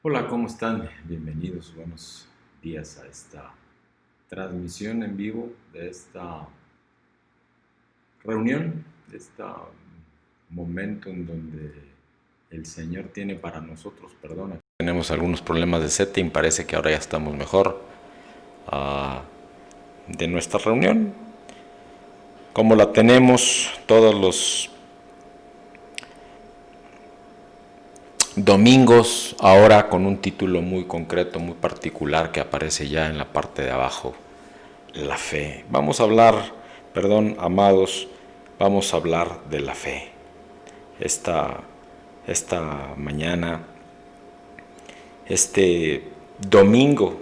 Hola, ¿cómo están? Bienvenidos, buenos días a esta transmisión en vivo de esta reunión, de este momento en donde el Señor tiene para nosotros perdón. Tenemos algunos problemas de setting, parece que ahora ya estamos mejor de nuestra reunión. Como la tenemos todos los domingos, ahora con un título muy concreto, muy particular que aparece ya en la parte de abajo. La fe. Vamos a hablar, amados, vamos a hablar de la fe. Esta mañana, este domingo,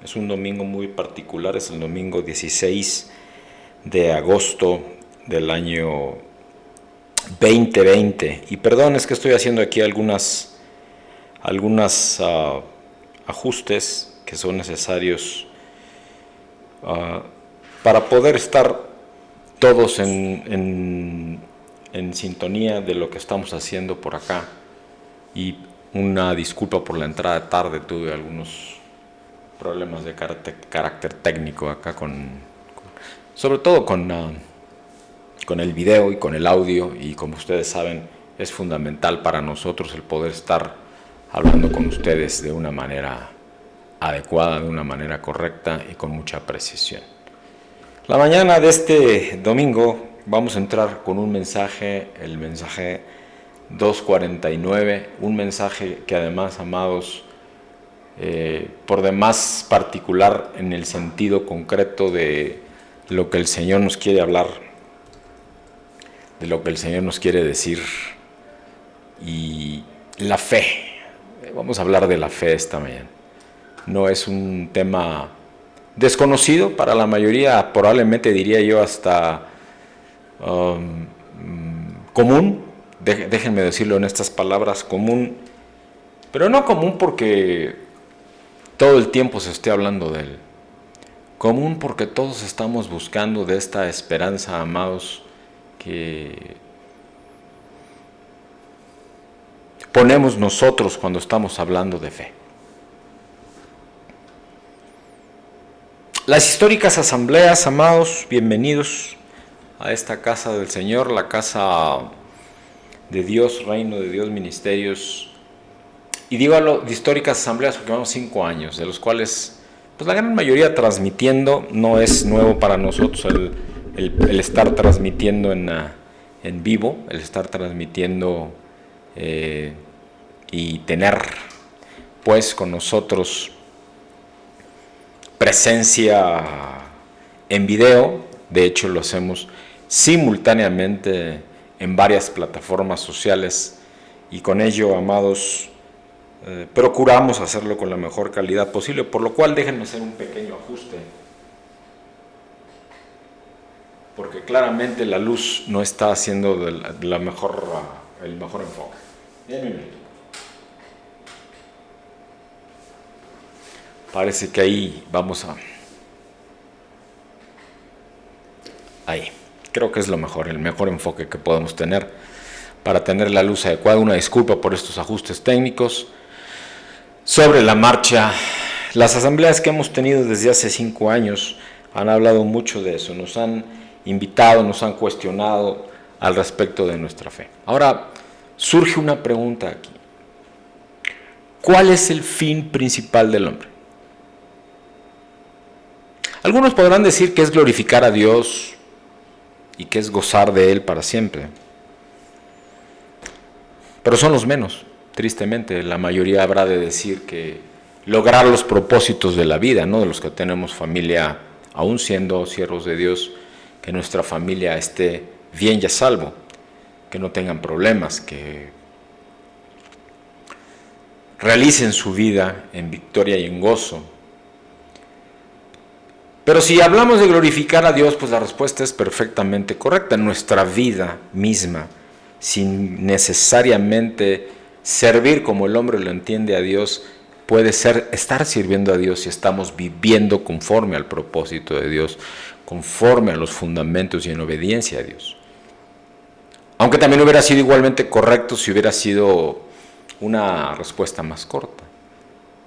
es un domingo muy particular, es el domingo 16 de agosto del año 2020. Y perdón, es que estoy haciendo aquí algunas ajustes que son necesarios para poder estar todos en sintonía de lo que estamos haciendo por acá. Y una disculpa por la entrada tarde, tuve algunos problemas de carácter técnico acá sobre todo con el video y con el audio, y como ustedes saben es fundamental para nosotros el poder estar hablando con ustedes de una manera adecuada, de una manera correcta y con mucha precisión. La mañana de este domingo vamos a entrar con un mensaje, el mensaje 249, un mensaje que además, amados, por demás particular en el sentido concreto de lo que el Señor nos quiere hablar, de lo que el Señor nos quiere decir. Y la fe, vamos a hablar de la fe esta mañana. No es un tema desconocido para la mayoría, probablemente diría yo hasta común, déjenme decirlo en estas palabras, común, pero no común porque todo el tiempo se esté hablando de él, común porque todos estamos buscando de esta esperanza, amados, que ponemos nosotros cuando estamos hablando de fe. Las históricas asambleas, amados, bienvenidos a esta casa del Señor, la casa de Dios, Reino de Dios, Ministerios. Y digo de históricas asambleas porque llevamos 5 años, de los cuales pues la gran mayoría transmitiendo. No es nuevo para nosotros el estar transmitiendo en vivo, el estar transmitiendo y tener pues con nosotros presencia en video. De hecho lo hacemos simultáneamente en varias plataformas sociales, y con ello, amados, procuramos hacerlo con la mejor calidad posible, por lo cual déjenme hacer un pequeño ajuste, porque claramente la luz no está haciendo el mejor enfoque. Bien. Parece que ahí vamos a... Ahí. Creo que es el mejor enfoque que podemos tener para tener la luz adecuada. Una disculpa por estos ajustes técnicos. Sobre la marcha, las asambleas que hemos tenido desde hace 5 años han hablado mucho de eso. Nos han invitado, nos han cuestionado al respecto de nuestra fe. Ahora, surge una pregunta aquí. ¿Cuál es el fin principal del hombre? Algunos podrán decir que es glorificar a Dios y que es gozar de Él para siempre. Pero son los menos, tristemente. La mayoría habrá de decir que lograr los propósitos de la vida, ¿no? De los que tenemos familia, aún siendo siervos de Dios, que nuestra familia esté bien y a salvo, que no tengan problemas, que realicen su vida en victoria y en gozo. Pero si hablamos de glorificar a Dios, pues la respuesta es perfectamente correcta. Nuestra vida misma, sin necesariamente servir como el hombre lo entiende a Dios, puede ser estar sirviendo a Dios si estamos viviendo conforme al propósito de Dios, conforme a los fundamentos y en obediencia a Dios. Aunque también hubiera sido igualmente correcto si hubiera sido una respuesta más corta.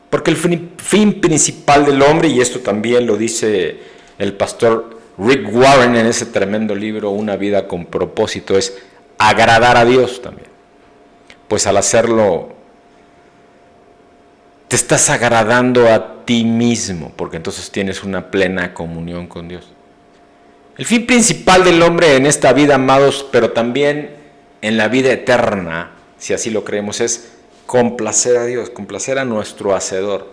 Porque el fin principal del hombre, y esto también lo dice el pastor Rick Warren en ese tremendo libro, Una vida con propósito, es agradar a Dios también. Pues al hacerlo, te estás agradando a ti mismo, porque entonces tienes una plena comunión con Dios. El fin principal del hombre en esta vida, amados, pero también en la vida eterna, si así lo creemos, es complacer a Dios, complacer a nuestro Hacedor.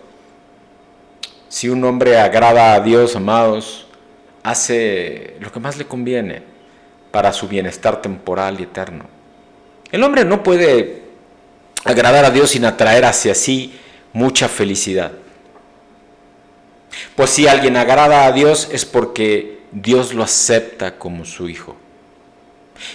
Si un hombre agrada a Dios, amados, hace lo que más le conviene para su bienestar temporal y eterno. El hombre no puede agradar a Dios sin atraer hacia sí mucha felicidad. Pues si alguien agrada a Dios es porque Dios lo acepta como su hijo.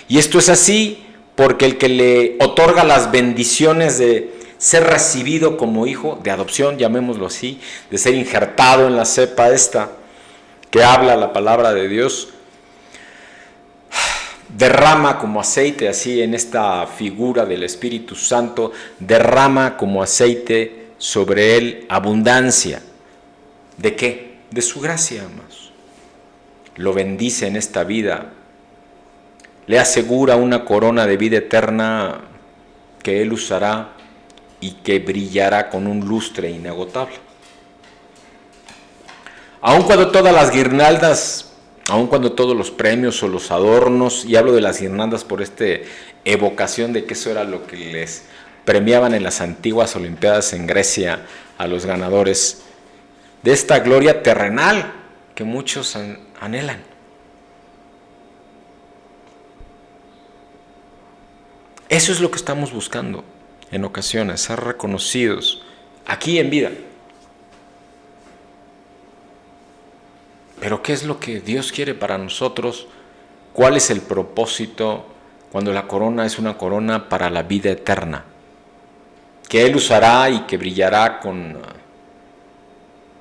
Y esto es así porque el que le otorga las bendiciones de ser recibido como hijo, de adopción, llamémoslo así, de ser injertado en la cepa esta que habla la palabra de Dios, derrama como aceite, así en esta figura del Espíritu Santo, derrama como aceite sobre él abundancia. ¿De qué? De su gracia, amados. Lo bendice en esta vida, le asegura una corona de vida eterna que él usará y que brillará con un lustre inagotable. Aun cuando todas las guirnaldas, aun cuando todos los premios o los adornos, y hablo de las guirnaldas por evocación de que eso era lo que les premiaban en las antiguas Olimpiadas en Grecia a los ganadores de esta gloria terrenal que muchos anhelan. Eso es lo que estamos buscando en ocasiones, ser reconocidos aquí en vida. Pero ¿qué es lo que Dios quiere para nosotros? ¿Cuál es el propósito cuando la corona es una corona para la vida eterna? Que Él usará y que brillará con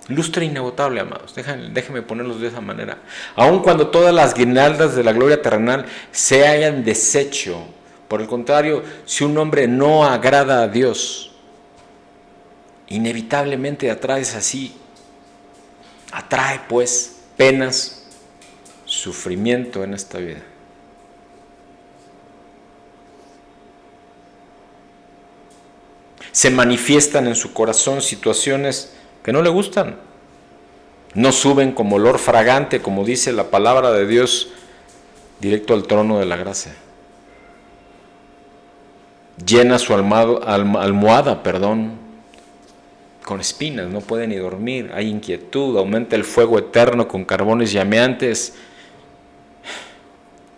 lustre inagotable, amados. Déjenme ponerlos de esa manera. Aun cuando todas las guirnaldas de la gloria terrenal se hayan deshecho, por el contrario, si un hombre no agrada a Dios, inevitablemente atrae pues penas, sufrimiento en esta vida. Se manifiestan en su corazón situaciones que no le gustan. No suben como olor fragante, como dice la palabra de Dios, directo al trono de la gracia. Llena su almohada, con espinas, no puede ni dormir, hay inquietud, aumenta el fuego eterno con carbones llameantes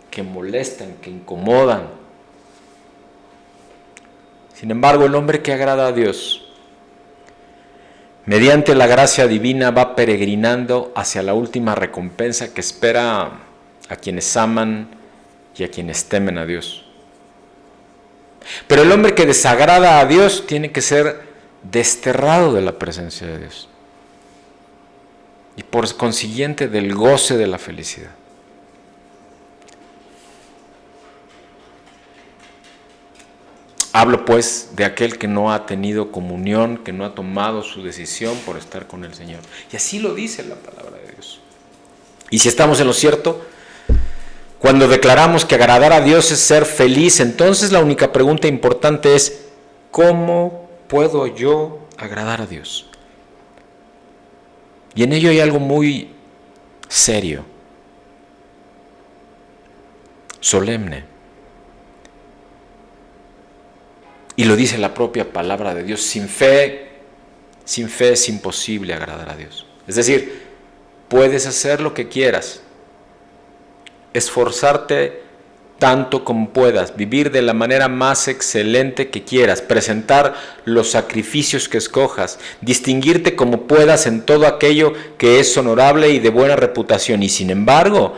que molestan, que incomodan. Sin embargo, el hombre que agrada a Dios, mediante la gracia divina, va peregrinando hacia la última recompensa que espera a quienes aman y a quienes temen a Dios. Pero el hombre que desagrada a Dios tiene que ser desterrado de la presencia de Dios y por consiguiente del goce de la felicidad. Hablo pues de aquel que no ha tenido comunión, que no ha tomado su decisión por estar con el Señor. Y así lo dice la palabra de Dios. Y si estamos en lo cierto, cuando declaramos que agradar a Dios es ser feliz, entonces la única pregunta importante es, ¿cómo puedo yo agradar a Dios? Y en ello hay algo muy serio, solemne. Y lo dice la propia palabra de Dios, sin fe es imposible agradar a Dios. Es decir, puedes hacer lo que quieras, esforzarte tanto como puedas, vivir de la manera más excelente que quieras, presentar los sacrificios que escojas, distinguirte como puedas en todo aquello que es honorable y de buena reputación. Y sin embargo,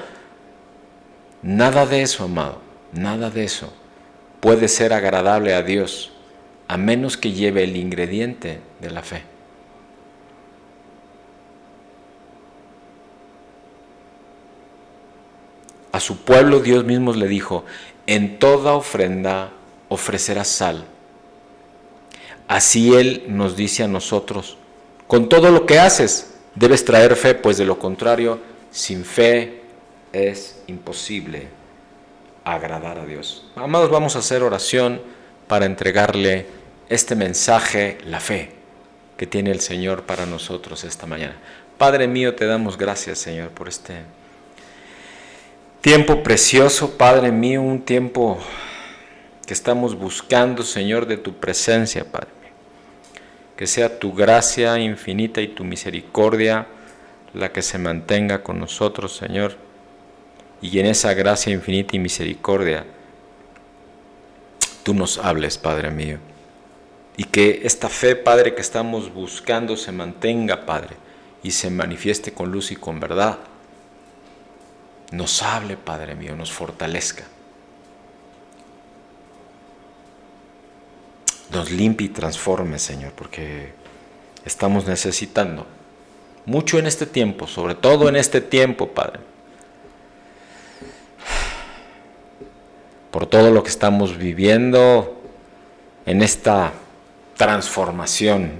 nada de eso, amado, nada de eso puede ser agradable a Dios, a menos que lleve el ingrediente de la fe. A su pueblo Dios mismo le dijo, en toda ofrenda ofrecerás sal. Así Él nos dice a nosotros, Con todo lo que haces, debes traer fe, pues de lo contrario, sin fe es imposible agradar a Dios. Amados, vamos a hacer oración para entregarle este mensaje, la fe que tiene el Señor para nosotros esta mañana. Padre mío, te damos gracias, Señor, por este tiempo precioso, Padre mío, un tiempo que estamos buscando, Señor, de tu presencia, Padre mío. Que sea tu gracia infinita y tu misericordia la que se mantenga con nosotros, Señor. Y en esa gracia infinita y misericordia, tú nos hables, Padre mío. Y que esta fe, Padre, que estamos buscando se mantenga, Padre, y se manifieste con luz y con verdad. Nos hable, Padre mío, nos fortalezca. Nos limpie y transforme, Señor, porque estamos necesitando mucho en este tiempo, sobre todo en este tiempo, Padre. Por todo lo que estamos viviendo en esta transformación,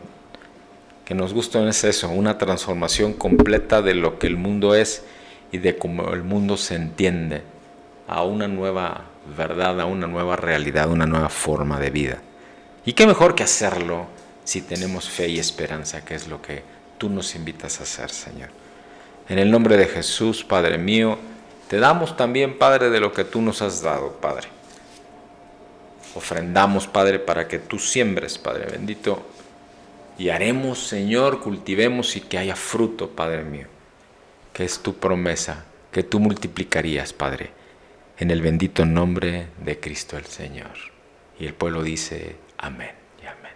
que nos gusta es eso, una transformación completa de lo que el mundo es y de cómo el mundo se entiende, a una nueva verdad, a una nueva realidad, una nueva forma de vida. Y qué mejor que hacerlo si tenemos fe y esperanza, que es lo que tú nos invitas a hacer, Señor. En el nombre de Jesús, Padre mío, te damos también, Padre, de lo que tú nos has dado, Padre. Ofrendamos, Padre, para que tú siembres, Padre bendito, y haremos, Señor, cultivemos y que haya fruto, Padre mío, que es tu promesa, que tú multiplicarías, Padre, en el bendito nombre de Cristo el Señor. Y el pueblo dice, amén y amén.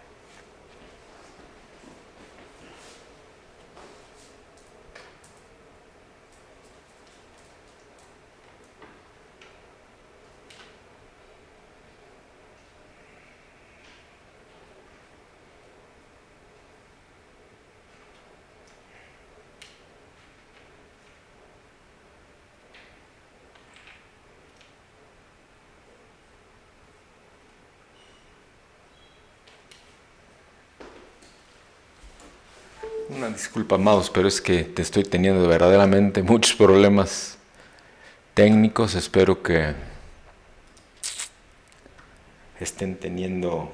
Una disculpa, amados, pero es que te estoy teniendo verdaderamente muchos problemas técnicos. Espero que estén teniendo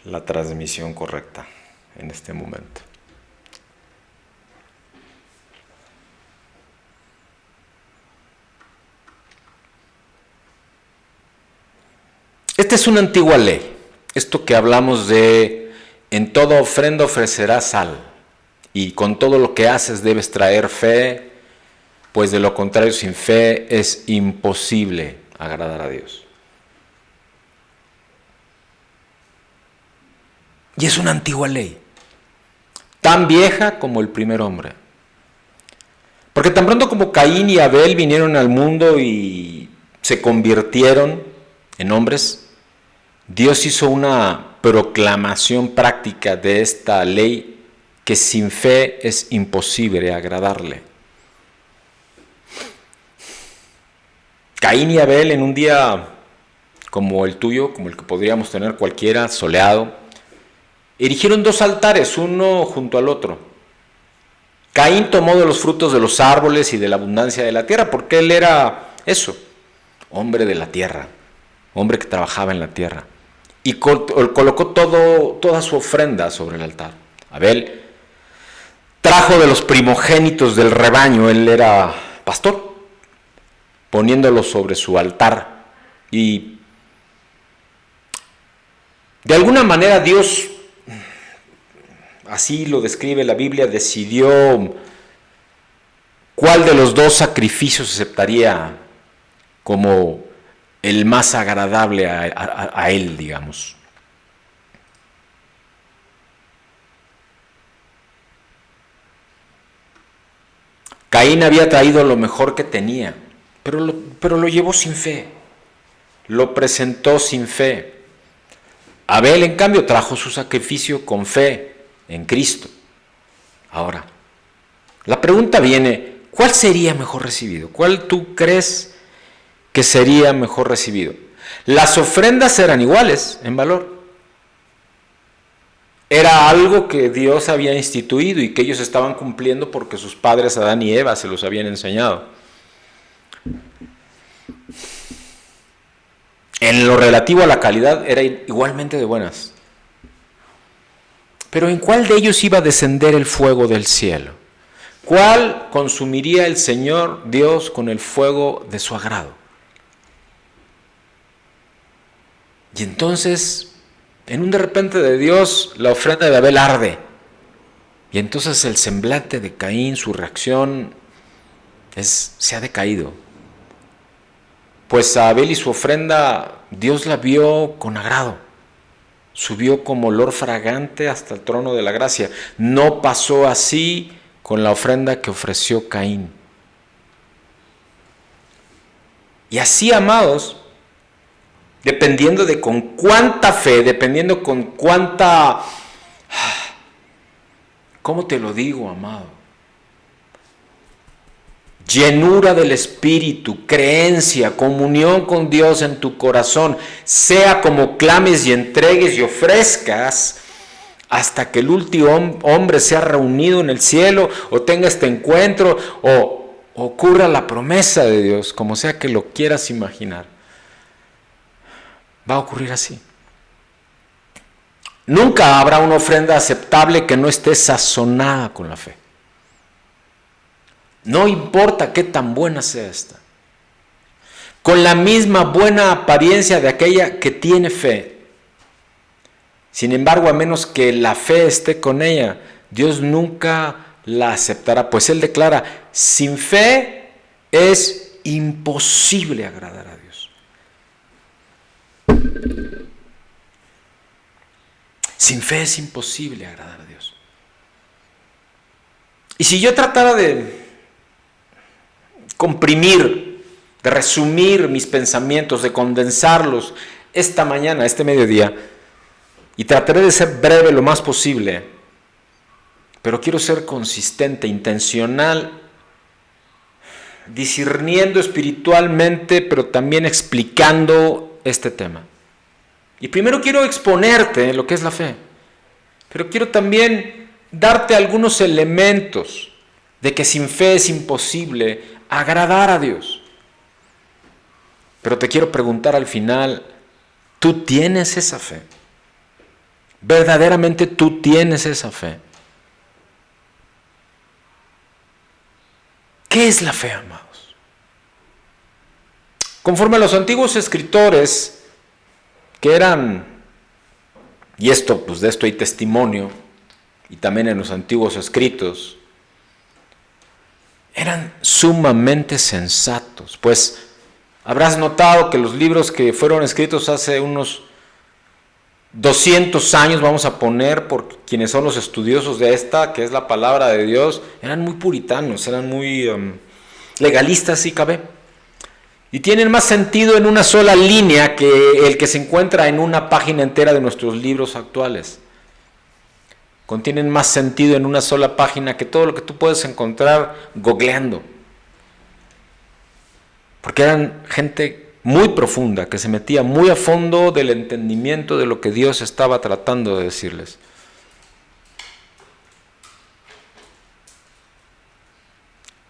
la transmisión correcta en este momento. Esta es una antigua ley. Esto que hablamos de en toda ofrenda ofrecerás sal, y con todo lo que haces debes traer fe, pues de lo contrario sin fe es imposible agradar a Dios. Y es una antigua ley, tan vieja como el primer hombre. Porque tan pronto como Caín y Abel vinieron al mundo y se convirtieron en hombres, Dios hizo una proclamación práctica de esta ley, que sin fe es imposible agradarle. Caín y Abel, en un día como el tuyo, como el que podríamos tener cualquiera, soleado, erigieron dos altares, uno junto al otro. Caín tomó de los frutos de los árboles y de la abundancia de la tierra, porque él era eso, hombre de la tierra, hombre que trabajaba en la tierra. Y colocó toda su ofrenda sobre el altar. Abel trajo de los primogénitos del rebaño, él era pastor, poniéndolo sobre su altar. Y de alguna manera Dios, así lo describe la Biblia, decidió cuál de los dos sacrificios aceptaría como el más agradable a él, digamos. Caín había traído lo mejor que tenía, pero lo llevó sin fe, lo presentó sin fe. Abel, en cambio, trajo su sacrificio con fe en Cristo. Ahora, la pregunta viene, ¿cuál sería mejor recibido? ¿Cuál tú crees que sería mejor recibido? Las ofrendas eran iguales en valor. Era algo que Dios había instituido y que ellos estaban cumpliendo porque sus padres Adán y Eva se los habían enseñado. En lo relativo a la calidad, era igualmente de buenas. Pero ¿en cuál de ellos iba a descender el fuego del cielo? ¿Cuál consumiría el Señor Dios con el fuego de su agrado? Y entonces, en un de repente de Dios, la ofrenda de Abel arde. Y entonces el semblante de Caín, su reacción, se ha decaído. Pues a Abel y su ofrenda, Dios la vio con agrado. Subió como olor fragante hasta el trono de la gracia. No pasó así con la ofrenda que ofreció Caín. Y así, amados, dependiendo de con cuánta fe, dependiendo con cuánta... ¿Cómo te lo digo, amado? Llenura del Espíritu, creencia, comunión con Dios en tu corazón, sea como clames y entregues y ofrezcas hasta que el último hombre sea reunido en el cielo o tenga este encuentro o ocurra la promesa de Dios, como sea que lo quieras imaginar. Va a ocurrir así. Nunca habrá una ofrenda aceptable que no esté sazonada con la fe. No importa qué tan buena sea esta. Con la misma buena apariencia de aquella que tiene fe. Sin embargo, a menos que la fe esté con ella, Dios nunca la aceptará. Pues Él declara, sin fe es imposible agradar a Dios. Sin fe es imposible agradar a Dios. Y si yo tratara de comprimir, de resumir mis pensamientos, de condensarlos esta mañana, este mediodía, y trataré de ser breve lo más posible, pero quiero ser consistente, intencional, discerniendo espiritualmente, pero también explicando este tema. Y primero quiero exponerte lo que es la fe, pero quiero también darte algunos elementos de que sin fe es imposible agradar a Dios. Pero te quiero preguntar al final, ¿tú tienes esa fe? ¿Verdaderamente tú tienes esa fe? ¿Qué es la fe, amados? Conforme a los antiguos escritores, que eran, y esto, pues de esto hay testimonio, y también en los antiguos escritos, eran sumamente sensatos. Pues habrás notado que los libros que fueron escritos hace unos 200 años, vamos a poner, por quienes son los estudiosos de esta, que es la palabra de Dios, eran muy puritanos, eran muy legalistas, si cabe. Y tienen más sentido en una sola línea que el que se encuentra en una página entera de nuestros libros actuales. Contienen más sentido en una sola página que todo lo que tú puedes encontrar googleando. Porque eran gente muy profunda, que se metía muy a fondo del entendimiento de lo que Dios estaba tratando de decirles.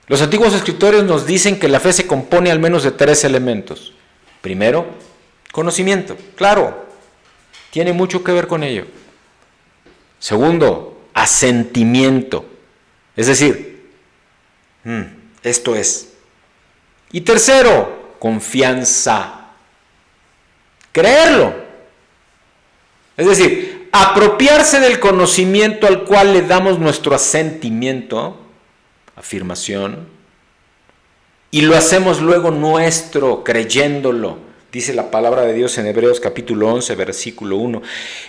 Los antiguos escritores nos dicen que la fe se compone al menos de 3 elementos. Primero, conocimiento. Claro, tiene mucho que ver con ello. Segundo, asentimiento. Es decir, esto es. Y tercero, confianza. Creerlo. Es decir, apropiarse del conocimiento al cual le damos nuestro asentimiento, afirmación, y lo hacemos luego nuestro, creyéndolo. Dice la palabra de Dios en Hebreos capítulo 11, versículo 1.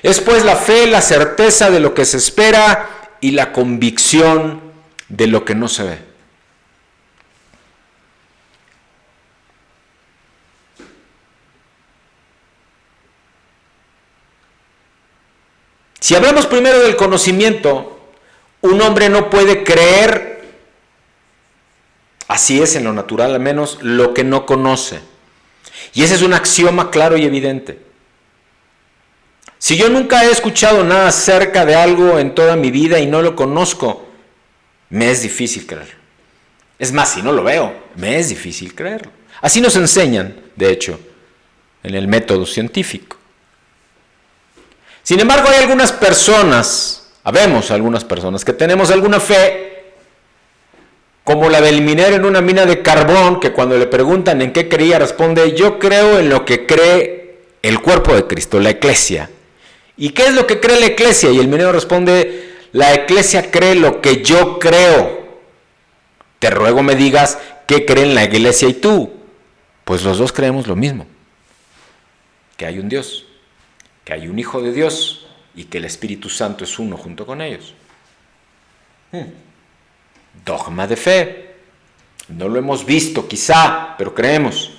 Es pues la fe, la certeza de lo que se espera y la convicción de lo que no se ve. Si hablamos primero del conocimiento, un hombre no puede creer, así es en lo natural al menos, lo que no conoce. Y ese es un axioma claro y evidente. Si yo nunca he escuchado nada acerca de algo en toda mi vida y no lo conozco, me es difícil creerlo. Es más, si no lo veo, me es difícil creerlo. Así nos enseñan, de hecho, en el método científico. Sin embargo, hay algunas personas, habemos algunas personas que tenemos alguna fe, como la del minero en una mina de carbón, que cuando le preguntan en qué creía, responde: yo creo en lo que cree el cuerpo de Cristo, la iglesia. ¿Y qué es lo que cree la iglesia? Y el minero responde: la iglesia cree lo que yo creo. Te ruego me digas qué creen la iglesia y tú. Pues los dos creemos lo mismo, que hay un Dios, que hay un Hijo de Dios y que el Espíritu Santo es uno junto con ellos. Dogma de fe. No lo hemos visto quizá, pero creemos.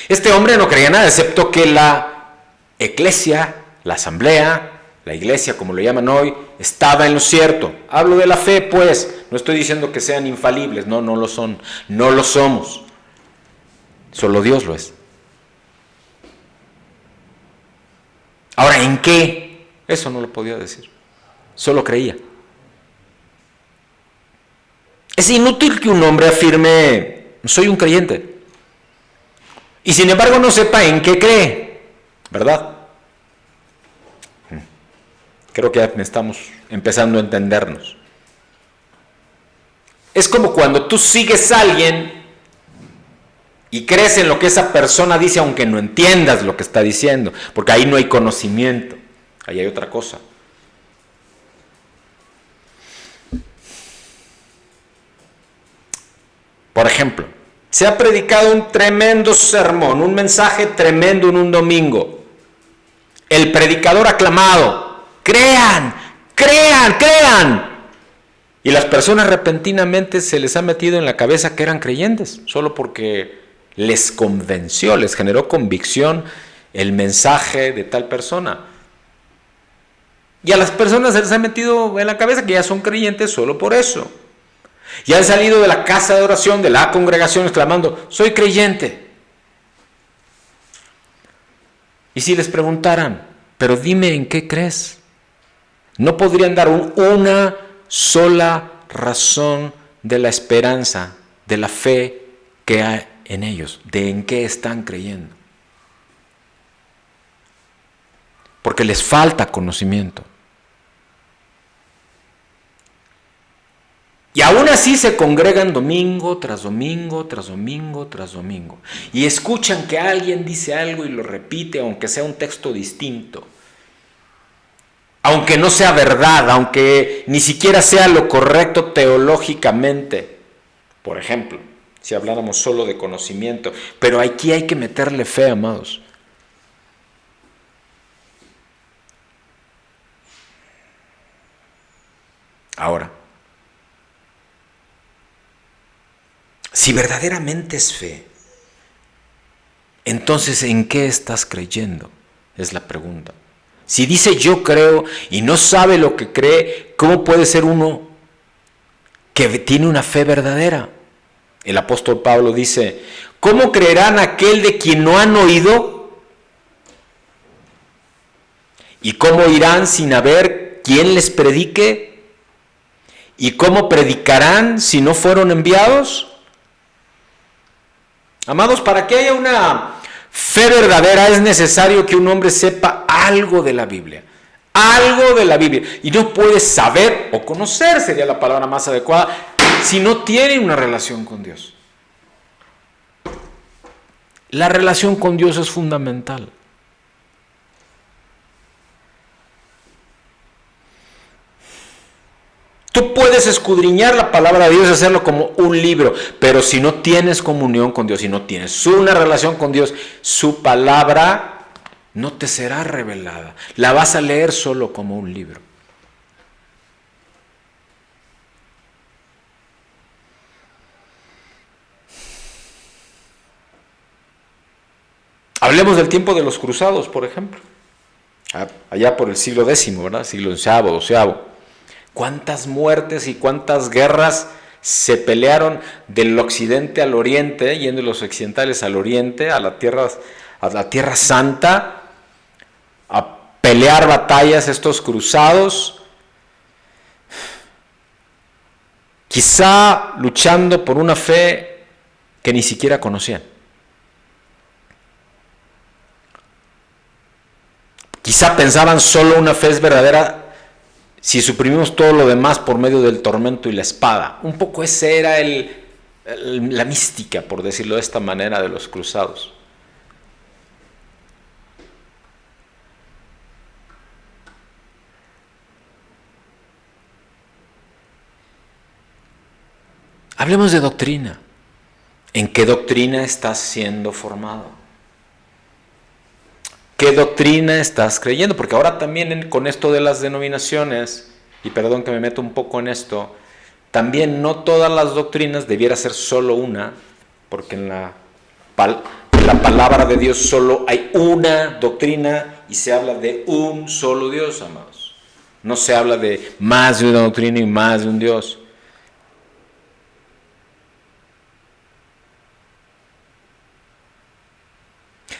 Este hombre no creía nada excepto que la eclesia, la asamblea, la iglesia como lo llaman hoy, estaba en lo cierto. Hablo de la fe, pues, no estoy diciendo que sean infalibles, no lo son, no lo somos. Solo Dios lo es. Ahora, ¿en qué? Eso no lo podía decir. Solo creía. Es inútil que un hombre afirme: soy un creyente, y sin embargo no sepa en qué cree, ¿verdad? Creo que ya estamos empezando a entendernos. Es como cuando tú sigues a alguien y crees en lo que esa persona dice, aunque no entiendas lo que está diciendo, porque ahí no hay conocimiento, ahí hay otra cosa. Por ejemplo, se ha predicado un tremendo sermón, un mensaje tremendo en un domingo. El predicador aclamado: crean, crean, crean. Y las personas repentinamente se les ha metido en la cabeza que eran creyentes, solo porque les convenció, les generó convicción el mensaje de tal persona. Y a las personas se les ha metido en la cabeza que ya son creyentes solo por eso. Y han salido de la casa de oración, de la congregación, exclamando: soy creyente. Y si les preguntaran: pero dime en qué crees, no podrían dar una sola razón de la esperanza, de la fe que hay en ellos, de en qué están creyendo. Porque les falta conocimiento. Y aún así se congregan domingo tras domingo, tras domingo, tras domingo. Y escuchan que alguien dice algo y lo repite, aunque sea un texto distinto. Aunque no sea verdad, aunque ni siquiera sea lo correcto teológicamente. Por ejemplo, si habláramos solo de conocimiento. Pero aquí hay que meterle fe, amados. Ahora, si verdaderamente es fe, entonces ¿en qué estás creyendo? Es la pregunta. Si dice yo creo y no sabe lo que cree, ¿cómo puede ser uno que tiene una fe verdadera? El apóstol Pablo dice: ¿cómo creerán aquel de quien no han oído? ¿Y cómo irán sin haber quien les predique? ¿Y cómo predicarán si no fueron enviados? Amados, para que haya una fe verdadera es necesario que un hombre sepa algo de la Biblia. Algo de la Biblia. Y no puede saber o conocer, sería la palabra más adecuada, si no tiene una relación con Dios. La relación con Dios es fundamental. Tú puedes escudriñar la palabra de Dios y hacerlo como un libro, pero si no tienes comunión con Dios, si no tienes una relación con Dios, su palabra no te será revelada. La vas a leer solo como un libro. Hablemos del tiempo de los cruzados, por ejemplo. Allá por el siglo X, ¿verdad? Siglo XI, XII. ¿Cuántas muertes y cuántas guerras se pelearon del occidente al oriente, yendo los occidentales al oriente, a la Tierra Santa, a pelear batallas, estos cruzados, quizá luchando por una fe que ni siquiera conocían. Quizá pensaban solo una fe es verdadera si suprimimos todo lo demás por medio del tormento y la espada. Un poco esa era la mística, por decirlo de esta manera, de los cruzados. Hablemos de doctrina. ¿En qué doctrina estás siendo formado? ¿Qué doctrina estás creyendo? Porque ahora también con esto de las denominaciones, y perdón que me meto un poco en esto, también no todas las doctrinas debiera ser solo una, porque en la palabra de Dios solo hay una doctrina y se habla de un solo Dios, amados. No se habla de más de una doctrina y más de un Dios.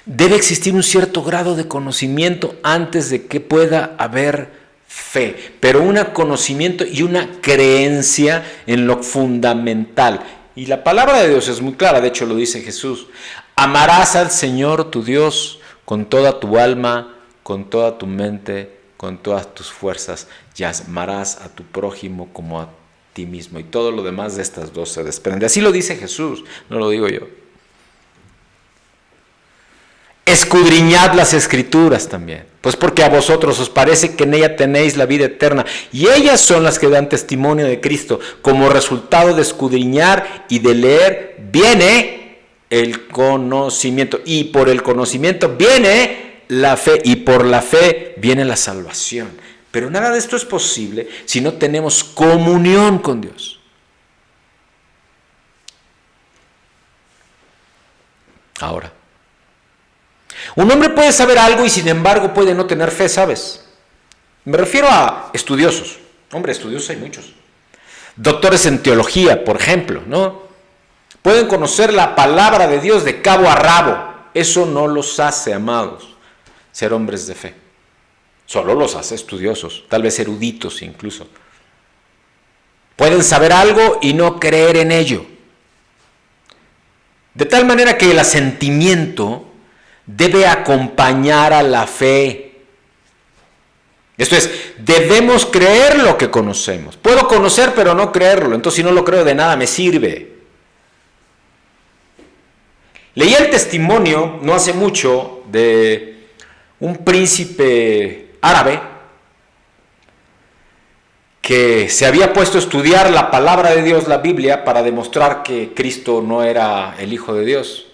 Debe existir un cierto grado de conocimiento antes de que pueda haber fe, pero un conocimiento y una creencia en lo fundamental. Y la palabra de Dios es muy clara, de hecho lo dice Jesús: amarás al Señor tu Dios con toda tu alma, con toda tu mente, con todas tus fuerzas, y amarás a tu prójimo como a ti mismo. Y todo lo demás de estas dos se desprende. Así lo dice Jesús, no lo digo yo. Escudriñad las Escrituras también, pues porque a vosotros os parece que en ella tenéis la vida eterna, y ellas son las que dan testimonio de Cristo. Como resultado de escudriñar y de leer viene el conocimiento, y por el conocimiento viene la fe, y por la fe viene la salvación. Pero nada de esto es posible si no tenemos comunión con Dios. Ahora, un hombre puede saber algo y sin embargo puede no tener fe, ¿sabes? Me refiero a estudiosos. Hombre, estudiosos hay muchos. Doctores en teología, por ejemplo, ¿no? Pueden conocer la palabra de Dios de cabo a rabo. Eso no los hace, amados, ser hombres de fe. Solo los hace estudiosos, tal vez eruditos incluso. Pueden saber algo y no creer en ello. De tal manera que el asentimiento debe acompañar a la fe. Esto es, debemos creer lo que conocemos. Puedo conocer pero no creerlo, entonces si no lo creo de nada me sirve. Leí el testimonio no hace mucho de un príncipe árabe que se había puesto a estudiar la palabra de Dios, la Biblia, para demostrar que Cristo no era el Hijo de Dios.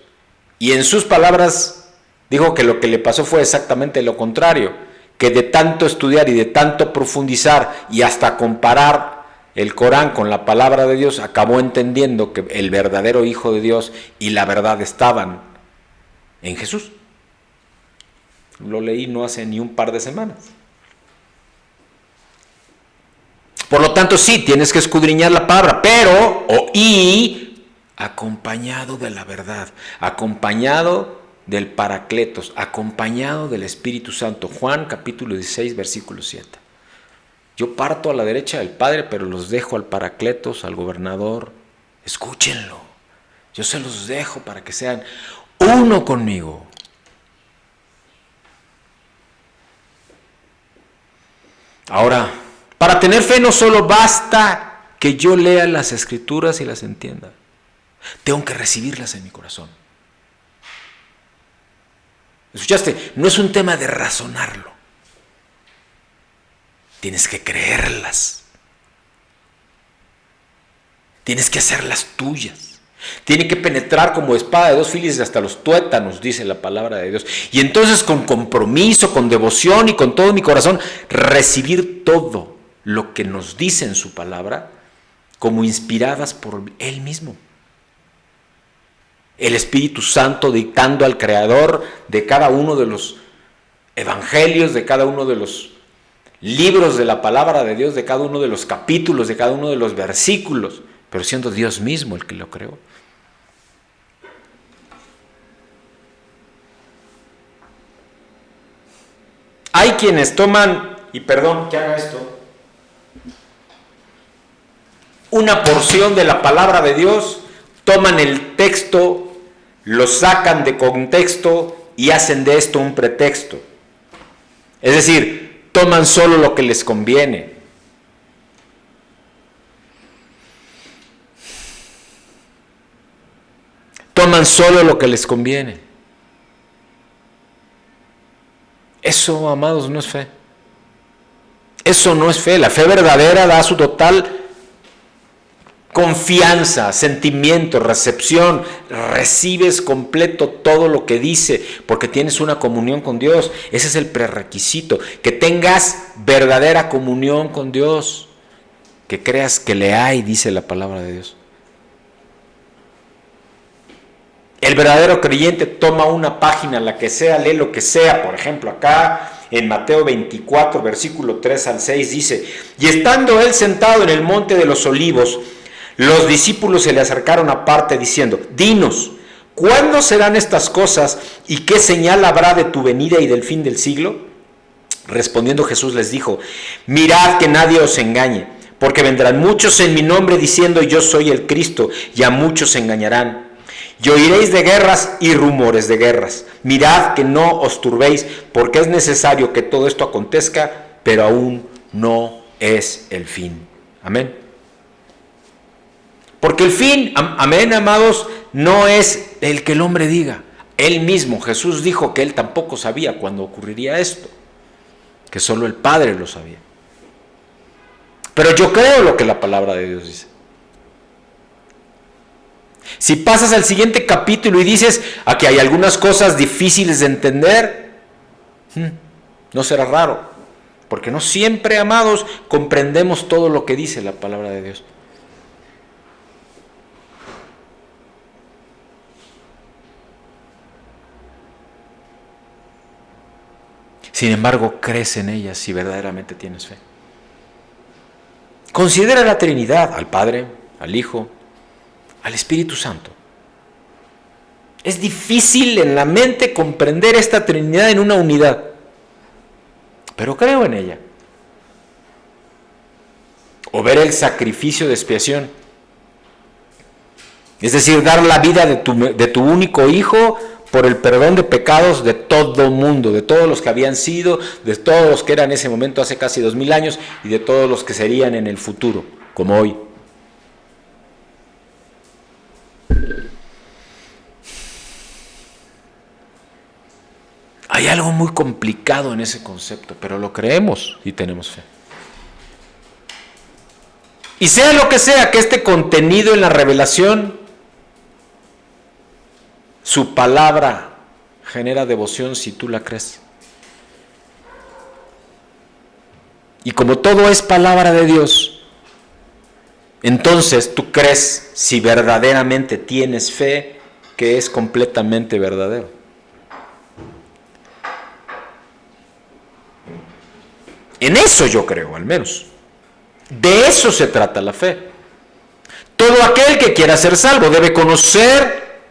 Y en sus palabras dijo que lo que le pasó fue exactamente lo contrario, que de tanto estudiar y de tanto profundizar y hasta comparar el Corán con la palabra de Dios, acabó entendiendo que el verdadero Hijo de Dios y la verdad estaban en Jesús. Lo leí no hace ni un par de semanas. Por lo tanto, sí, tienes que escudriñar la palabra, pero, acompañado de la verdad, acompañado del Paracletos, acompañado del Espíritu Santo. Juan capítulo 16, versículo 7. Yo parto a la derecha del Padre, pero los dejo al Paracletos, al gobernador. Escúchenlo. Yo se los dejo para que sean uno conmigo. Ahora, para tener fe no solo basta que yo lea las Escrituras y las entienda. Tengo que recibirlas en mi corazón. ¿Escuchaste? No es un tema de razonarlo. Tienes que creerlas. Tienes que hacerlas tuyas. Tiene que penetrar como espada de dos filos hasta los tuétanos, dice la palabra de Dios. Y entonces con compromiso, con devoción y con todo mi corazón, recibir todo lo que nos dice en su palabra como inspiradas por Él mismo. El Espíritu Santo dictando al Creador de cada uno de los evangelios, de cada uno de los libros de la palabra de Dios, de cada uno de los capítulos, de cada uno de los versículos. pero siendo Dios mismo el que lo creó. Hay quienes toman, y perdón que haga esto, una porción de la palabra de Dios, toman el texto, lo sacan de contexto y hacen de esto un pretexto. Es decir, toman solo lo que les conviene. Toman solo lo que les conviene. Eso, amados, no es fe. Eso no es fe. La fe verdadera da su total confianza, sentimiento, recepción. Recibes completo todo lo que dice porque tienes una comunión con Dios. Ese es el prerequisito. Que tengas verdadera comunión con Dios. Que creas que le hay, dice la palabra de Dios. El verdadero creyente toma una página, la que sea, lee lo que sea. Por ejemplo, acá en Mateo 24, versículo 3 al 6 dice: y estando él sentado en el monte de los olivos, los discípulos se le acercaron aparte diciendo: dinos, ¿cuándo serán estas cosas y qué señal habrá de tu venida y del fin del siglo? Respondiendo Jesús les dijo: mirad que nadie os engañe, porque vendrán muchos en mi nombre diciendo: yo soy el Cristo, y a muchos se engañarán. Y oiréis de guerras y rumores de guerras. Mirad que no os turbéis, porque es necesario que todo esto acontezca, pero aún no es el fin. Amén. Porque el fin, amén, amados, no es el que el hombre diga. Él mismo, Jesús, dijo que él tampoco sabía cuándo ocurriría esto, que solo el Padre lo sabía. Pero yo creo lo que la palabra de Dios dice. Si pasas al siguiente capítulo y dices: aquí hay algunas cosas difíciles de entender, no será raro, porque no siempre, amados, comprendemos todo lo que dice la palabra de Dios. Sin embargo, crees en ellas si verdaderamente tienes fe. Considera la Trinidad, al Padre, al Hijo, al Espíritu Santo. Es difícil en la mente comprender esta Trinidad en una unidad, pero creo en ella. O ver el sacrificio de expiación, es decir, dar la vida de tu único Hijo por el perdón de pecados de todo mundo, de todos los que habían sido, de todos los que eran en ese momento hace casi 2000 años y de todos los que serían en el futuro, como hoy. Hay algo muy complicado en ese concepto, pero lo creemos y tenemos fe. Y sea lo que sea que este contenido en la revelación, su palabra genera devoción si tú la crees. Y como todo es palabra de Dios, entonces tú crees, si verdaderamente tienes fe, que es completamente verdadero. En eso yo creo, al menos. De eso se trata la fe. Todo aquel que quiera ser salvo debe conocer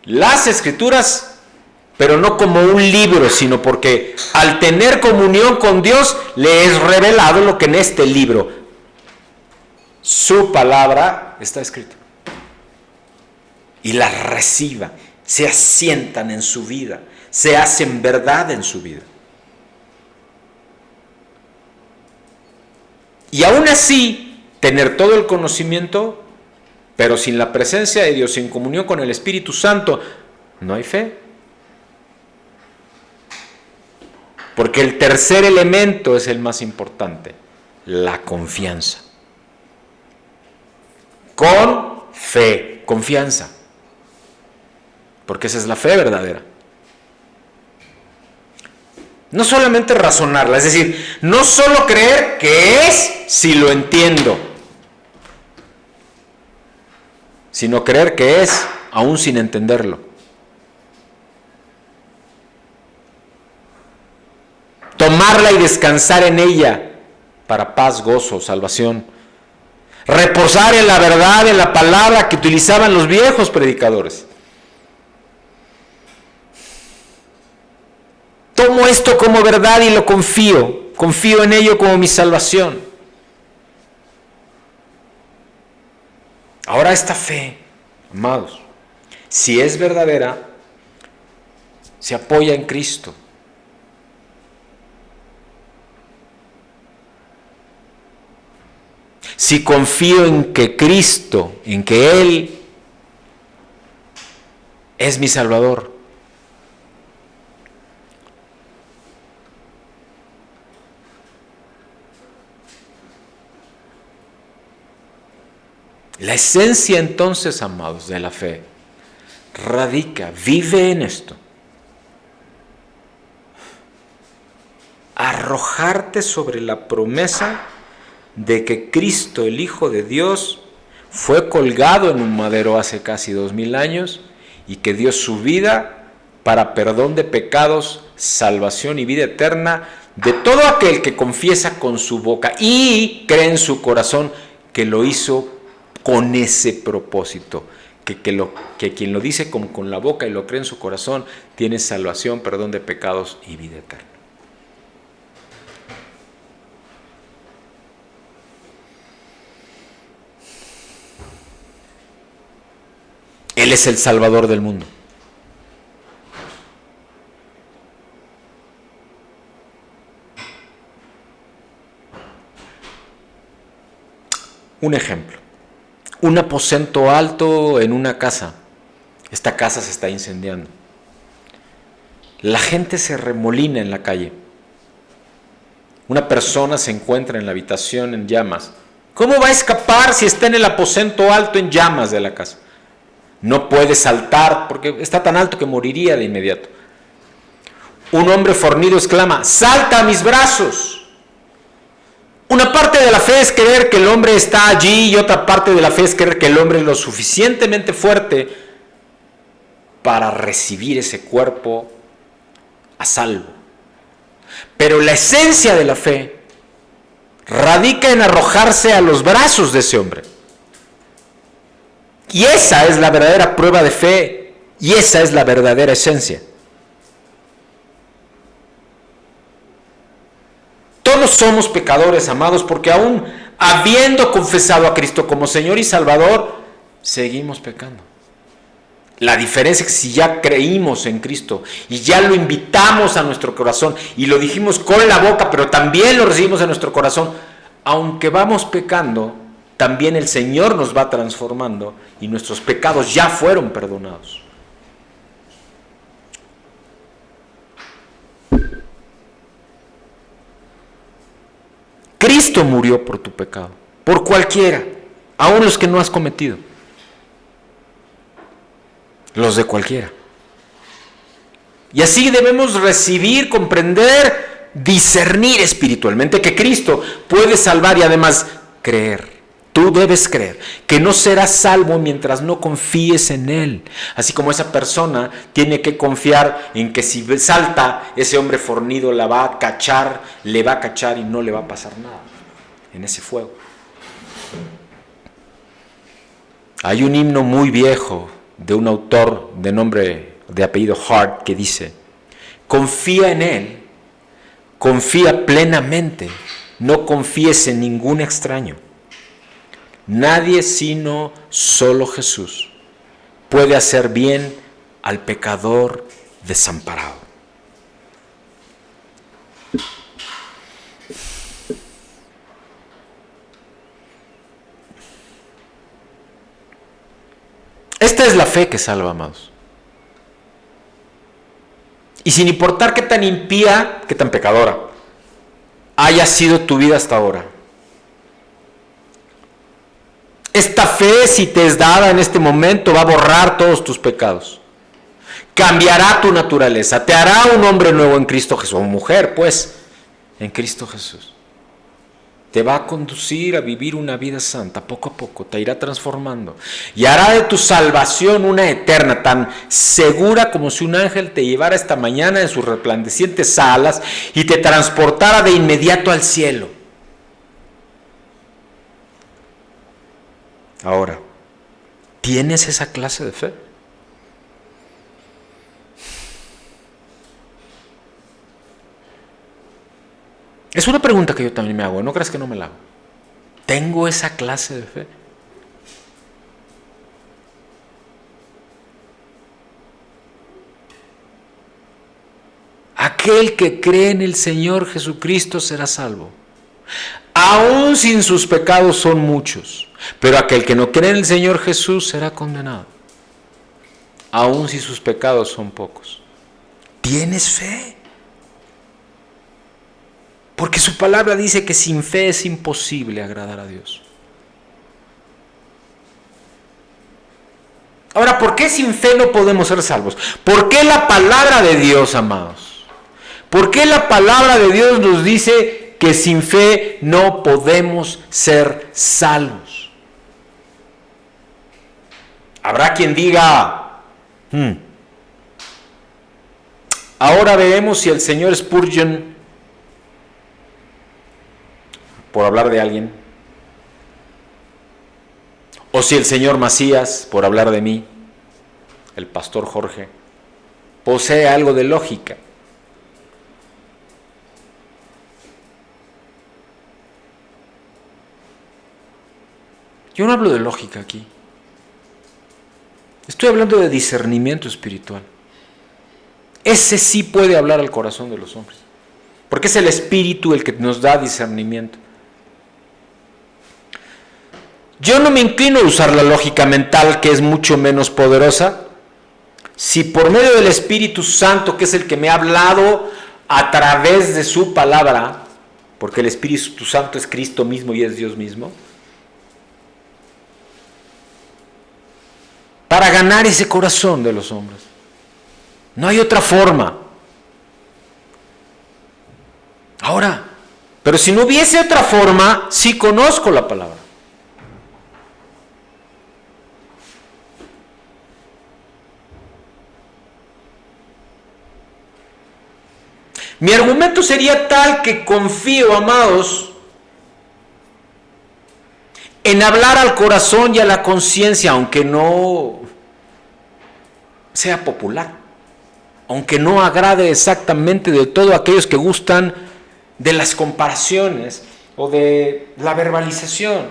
las Escrituras, pero no como un libro, sino porque al tener comunión con Dios le es revelado lo que en este libro, su palabra, está escrita. Y la reciba, se asientan en su vida, se hacen verdad en su vida. Y aún así, tener todo el conocimiento, pero sin la presencia de Dios, sin comunión con el Espíritu Santo, no hay fe. Porque el tercer elemento es el más importante, la confianza. Con fe, confianza. Porque esa es la fe verdadera. No solamente razonarla, es decir, no solo creer que es si lo entiendo, sino creer que es aún sin entenderlo. Tomarla y descansar en ella para paz, gozo, salvación. reposar en la verdad, en la palabra que utilizaban los viejos predicadores. Tomo esto como verdad y lo confío en ello como mi salvación. Ahora esta fe, amados, si es verdadera, se apoya en Cristo. Si confío en que Cristo, en que Él es mi Salvador, la esencia entonces, amados, de la fe radica, vive en esto. Arrojarte sobre la promesa de que Cristo, el Hijo de Dios, fue colgado en un madero hace casi 2000 años y que dio su vida para perdón de pecados, salvación y vida eterna de todo aquel que confiesa con su boca y cree en su corazón que lo hizo con ese propósito, que quien lo dice con la boca y lo cree en su corazón tiene salvación, perdón de pecados y vida eterna. Él es el Salvador del mundo. Un ejemplo. Un aposento alto en una casa. Esta casa se está incendiando. La gente se remolina en la calle. Una persona se encuentra en la habitación en llamas. ¿Cómo va a escapar si está en el aposento alto en llamas de la casa? No puede saltar porque está tan alto que moriría de inmediato. Un hombre fornido exclama: ¡salta a mis brazos! Una parte de la fe es creer que el hombre está allí y otra parte de la fe es creer que el hombre es lo suficientemente fuerte para recibir ese cuerpo a salvo. Pero la esencia de la fe radica en arrojarse a los brazos de ese hombre. Y esa es la verdadera prueba de fe y esa es la verdadera esencia. Todos somos pecadores, amados, porque aún habiendo confesado a Cristo como Señor y Salvador, seguimos pecando. La diferencia es que si ya creímos en Cristo y ya lo invitamos a nuestro corazón y lo dijimos con la boca, pero también lo recibimos en nuestro corazón, aunque vamos pecando, también el Señor nos va transformando y nuestros pecados ya fueron perdonados. Cristo murió por tu pecado, por cualquiera, aun los que no has cometido, los de cualquiera. Y así debemos recibir, comprender, discernir espiritualmente que Cristo puede salvar y además creer. Tú debes creer que no serás salvo mientras no confíes en Él. Así como esa persona tiene que confiar en que si salta, ese hombre fornido la va a cachar, le va a cachar y no le va a pasar nada en ese fuego. Hay un himno muy viejo de un autor de apellido Hart que dice: confía en Él, confía plenamente, no confíes en ningún extraño. Nadie sino solo Jesús puede hacer bien al pecador desamparado. Esta es la fe que salva, amados. Y sin importar qué tan impía, qué tan pecadora haya sido tu vida hasta ahora, esta fe, si te es dada en este momento, va a borrar todos tus pecados. Cambiará tu naturaleza, te hará un hombre nuevo en Cristo Jesús, o mujer, pues, en Cristo Jesús. Te va a conducir a vivir una vida santa, poco a poco, te irá transformando. Y hará de tu salvación una eterna, tan segura como si un ángel te llevara esta mañana en sus resplandecientes alas y te transportara de inmediato al cielo. Ahora, ¿tienes esa clase de fe? Es una pregunta que yo también me hago, no creas que no me la hago. ¿Tengo esa clase de fe? Aquel que cree en el Señor Jesucristo será salvo. Aún sin sus pecados son muchos, pero aquel que no cree en el Señor Jesús será condenado. Aún si sus pecados son pocos. ¿Tienes fe? Porque su palabra dice que sin fe es imposible agradar a Dios. Ahora, ¿por qué sin fe no podemos ser salvos? ¿Por qué la palabra de Dios, amados? ¿Por qué la palabra de Dios nos dice que sin fe no podemos ser salvos? Habrá quien diga, ahora veremos si el señor Spurgeon, por hablar de alguien, o si el señor Macías, por hablar de mí, el pastor Jorge, posee algo de lógica. Yo no hablo de lógica aquí. Estoy hablando de discernimiento espiritual. Ese sí puede hablar al corazón de los hombres, porque es el Espíritu el que nos da discernimiento. Yo no me inclino a usar la lógica mental, que es mucho menos poderosa, si por medio del Espíritu Santo, que es el que me ha hablado a través de su palabra, porque el Espíritu Santo es Cristo mismo y es Dios mismo, para ganar ese corazón de los hombres. No hay otra forma. Ahora, pero si no hubiese otra forma, sí conozco la palabra. Mi argumento sería tal que confío, amados, en hablar al corazón y a la conciencia, aunque no sea popular, aunque no agrade exactamente de todo aquellos que gustan de las comparaciones o de la verbalización.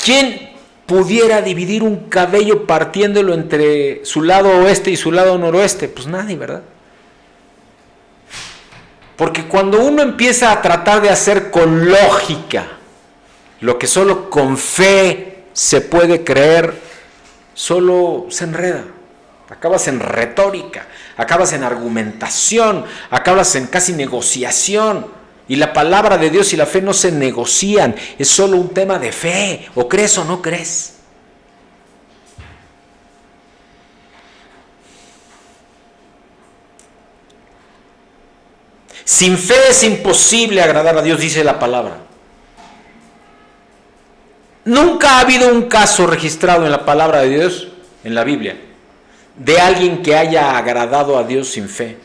¿Quién pudiera dividir un cabello partiéndolo entre su lado oeste y su lado noroeste? Pues nadie, ¿verdad? Porque cuando uno empieza a tratar de hacer con lógica lo que solo con fe se puede creer, solo se enreda. Acabas en retórica, acabas en argumentación, acabas en casi negociación. Y la palabra de Dios y la fe no se negocian, es solo un tema de fe, o crees o no crees. Sin fe es imposible agradar a Dios, dice la palabra. Nunca ha habido un caso registrado en la palabra de Dios, en la Biblia, de alguien que haya agradado a Dios sin fe.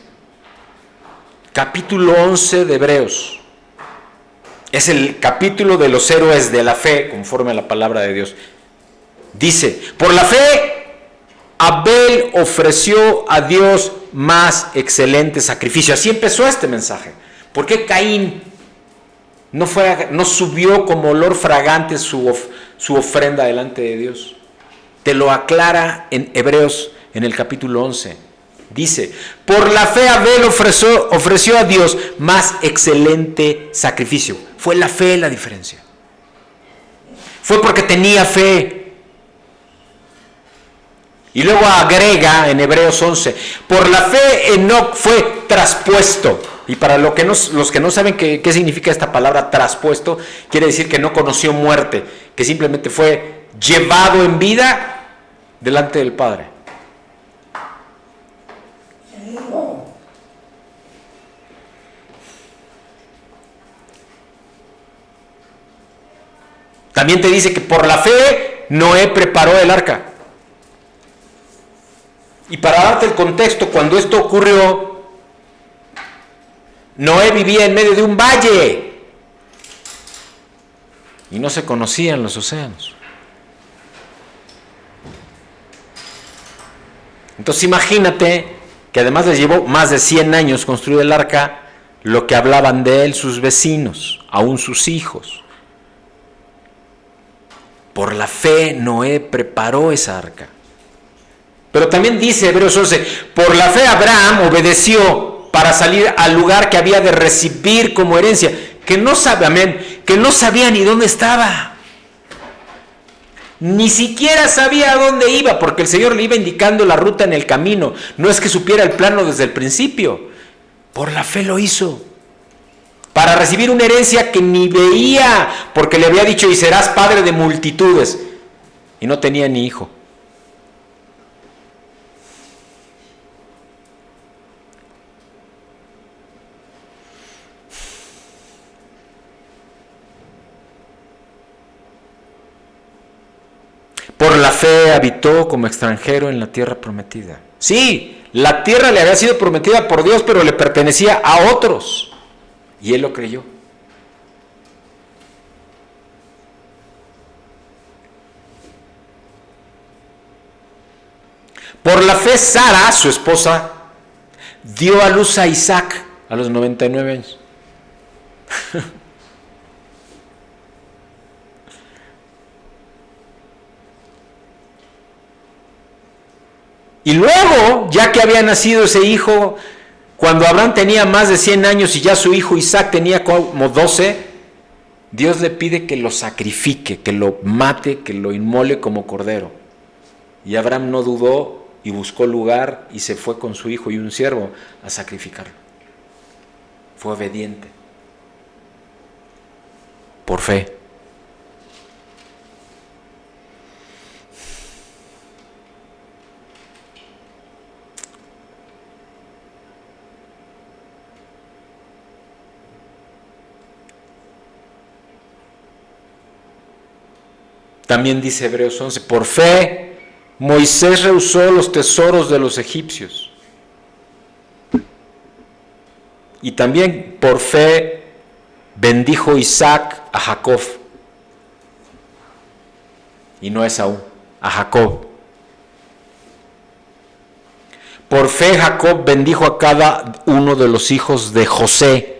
Capítulo 11 de Hebreos. Es el capítulo de los héroes de la fe, conforme a la palabra de Dios. Dice, por la fe, Abel ofreció a Dios más excelente sacrificio. Así empezó este mensaje. ¿Por qué Caín no subió como olor fragante su ofrenda delante de Dios? Te lo aclara en Hebreos, en el capítulo 11. Dice, por la fe Abel ofreció a Dios más excelente sacrificio. Fue la fe la diferencia. Fue porque tenía fe. Y luego agrega en Hebreos 11, por la fe Enoc fue traspuesto. Y para los que no saben qué significa esta palabra traspuesto, quiere decir que no conoció muerte, que simplemente fue llevado en vida delante del Padre. También te dice que por la fe Noé preparó el arca. Y para darte el contexto, cuando esto ocurrió, Noé vivía en medio de un valle. y no se conocían los océanos. Entonces imagínate que además les llevó más de 100 años construir el arca, lo que hablaban de él sus vecinos, aún sus hijos. Por la fe Noé preparó esa arca. Pero también dice Hebreos 11, por la fe Abraham obedeció para salir al lugar que había de recibir como herencia, que no sabía ni dónde estaba. Ni siquiera sabía a dónde iba, porque el Señor le iba indicando la ruta en el camino. No es que supiera el plano desde el principio. Por la fe lo hizo. Para recibir una herencia que ni veía, porque le había dicho, y serás padre de multitudes. Y no tenía ni hijo. Por la fe habitó como extranjero en la tierra prometida. Sí, la tierra le había sido prometida por Dios, pero le pertenecía a otros. Y él lo creyó. Por la fe Sara, su esposa, dio a luz a Isaac a los 99 años. Y luego, ya que había nacido ese hijo, cuando Abraham tenía más de 100 años y ya su hijo Isaac tenía como 12, Dios le pide que lo sacrifique, que lo mate, que lo inmole como cordero. Y Abraham no dudó y buscó lugar y se fue con su hijo y un siervo a sacrificarlo. Fue obediente. Por fe. También dice Hebreos 11, por fe Moisés rehusó los tesoros de los egipcios. Y también por fe bendijo Isaac a Jacob. Y no a Esaú, a Jacob. Por fe Jacob bendijo a cada uno de los hijos de José.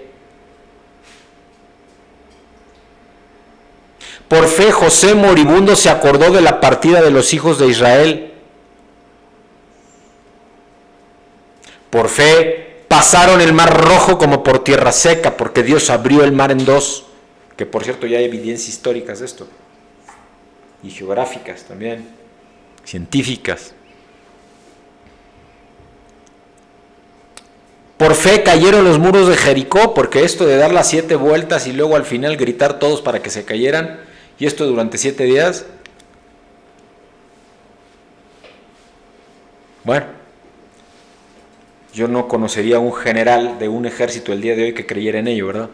Por fe José moribundo se acordó de la partida de los hijos de Israel. Por fe pasaron el mar rojo como por tierra seca, porque Dios abrió el mar en dos, que por cierto ya hay evidencias históricas de esto, y geográficas también, científicas. Por fe cayeron los muros de Jericó, porque esto de dar las 7 vueltas y luego al final gritar todos para que se cayeran, y esto durante 7 días, bueno, yo no conocería a un general de un ejército el día de hoy que creyera en ello, ¿verdad?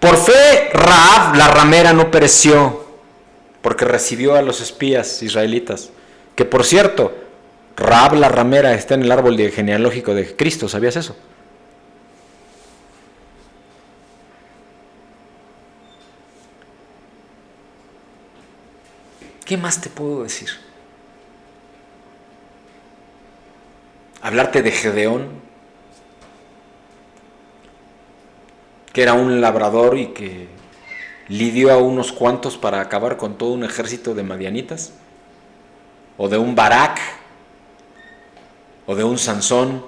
Por fe Rahab, la ramera, no pereció, porque recibió a los espías israelitas, que por cierto, Rahab la ramera está en el árbol genealógico de Cristo, ¿sabías eso? ¿Qué más te puedo decir? Hablarte de Gedeón, que era un labrador y que lidió a unos cuantos para acabar con todo un ejército de madianitas, o de un Barak, o de un Sansón,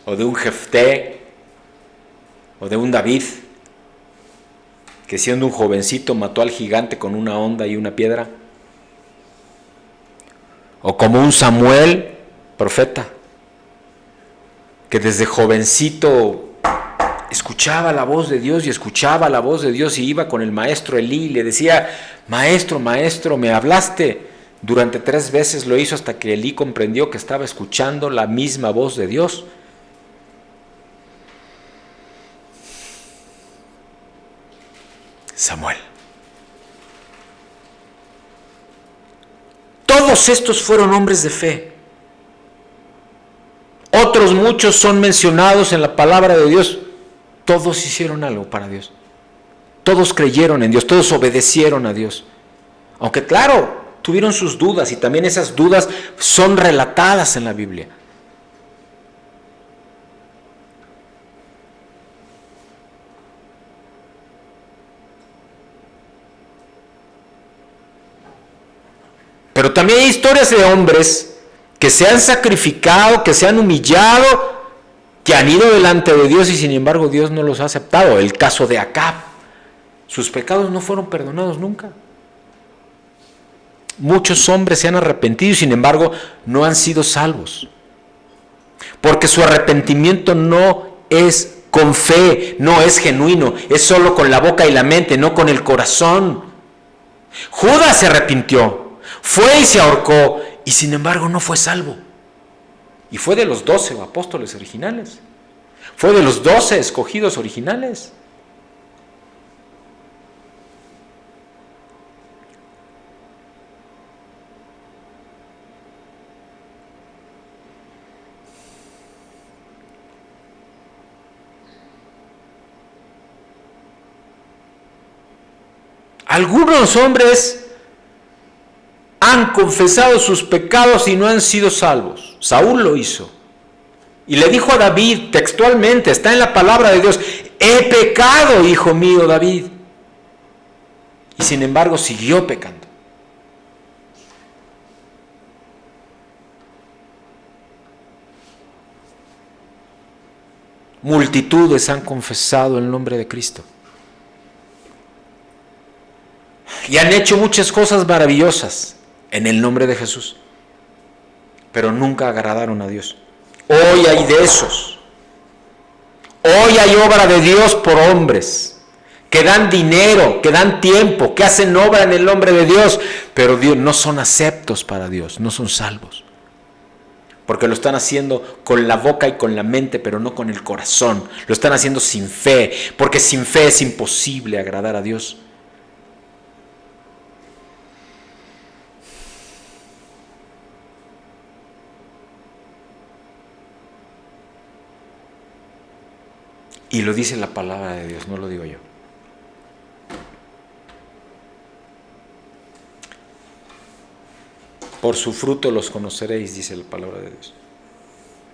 o de un Jefté, o de un David, que siendo un jovencito mató al gigante con una honda y una piedra, o como un Samuel, profeta, que desde jovencito escuchaba la voz de Dios y escuchaba la voz de Dios y iba con el maestro Elí y le decía, maestro, maestro, me hablaste. Durante 3 veces lo hizo hasta que Elí comprendió que estaba escuchando la misma voz de Dios. Samuel. Todos estos fueron hombres de fe. Otros muchos son mencionados en la palabra de Dios todos hicieron algo para Dios. Todos creyeron en Dios, todos obedecieron a Dios. Aunque claro, tuvieron sus dudas y también esas dudas son relatadas en la Biblia. Pero también hay historias de hombres que se han sacrificado, que se han humillado, que han ido delante de Dios y sin embargo Dios no los ha aceptado. El caso de Acab. Sus pecados no fueron perdonados nunca. Muchos hombres se han arrepentido y sin embargo no han sido salvos. Porque su arrepentimiento no es con fe, no es genuino, es solo con la boca y la mente, no con el corazón. Judas se arrepintió. Fue y se ahorcó y sin embargo no fue salvo. Y fue de los 12 apóstoles originales. Fue de los 12 escogidos originales. Algunos hombres han confesado sus pecados y no han sido salvos. Saúl lo hizo. Y le dijo a David textualmente, está en la palabra de Dios, he pecado, hijo mío David. Y sin embargo siguió pecando. Multitudes han confesado el nombre de Cristo. Y han hecho muchas cosas maravillosas en el nombre de Jesús, pero nunca agradaron a Dios. Hoy hay de esos. Hoy hay obra de Dios por hombres que dan dinero, que dan tiempo, que hacen obra en el nombre de Dios, pero Dios no son aceptos para Dios, no son salvos. Porque lo están haciendo con la boca y con la mente, pero no con el corazón. Lo están haciendo sin fe, porque sin fe es imposible agradar a Dios. Y lo dice la palabra de Dios, no lo digo yo. Por su fruto los conoceréis, dice la palabra de Dios.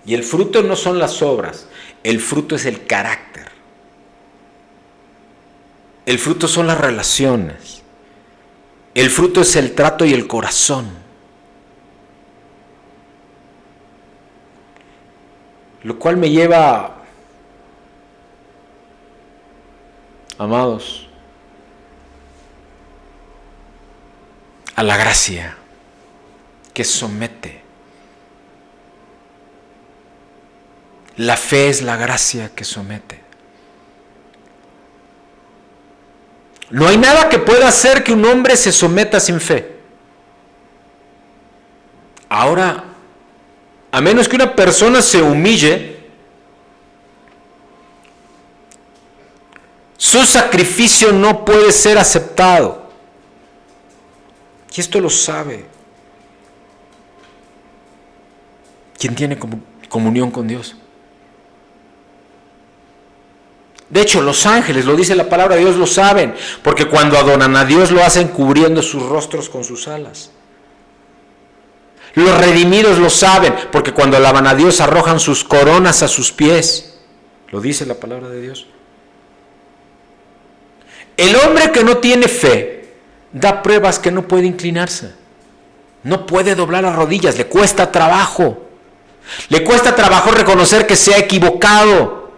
Y el fruto no son las obras, el fruto es el carácter. El fruto son las relaciones. El fruto es el trato y el corazón. Lo cual me lleva, amados, a la gracia que somete. La fe es la gracia que somete. No hay nada que pueda hacer que un hombre se someta sin fe. Ahora, a menos que una persona se humille, su sacrificio no puede ser aceptado. Y esto lo sabe quien tiene comunión con Dios. De hecho, los ángeles, lo dice la palabra de Dios, lo saben, porque cuando adoran a Dios lo hacen cubriendo sus rostros con sus alas. Los redimidos lo saben, porque cuando alaban a Dios arrojan sus coronas a sus pies. Lo dice la palabra de Dios. El hombre que no tiene fe da pruebas que no puede inclinarse. No puede doblar las rodillas, le cuesta trabajo. Le cuesta trabajo reconocer que se ha equivocado.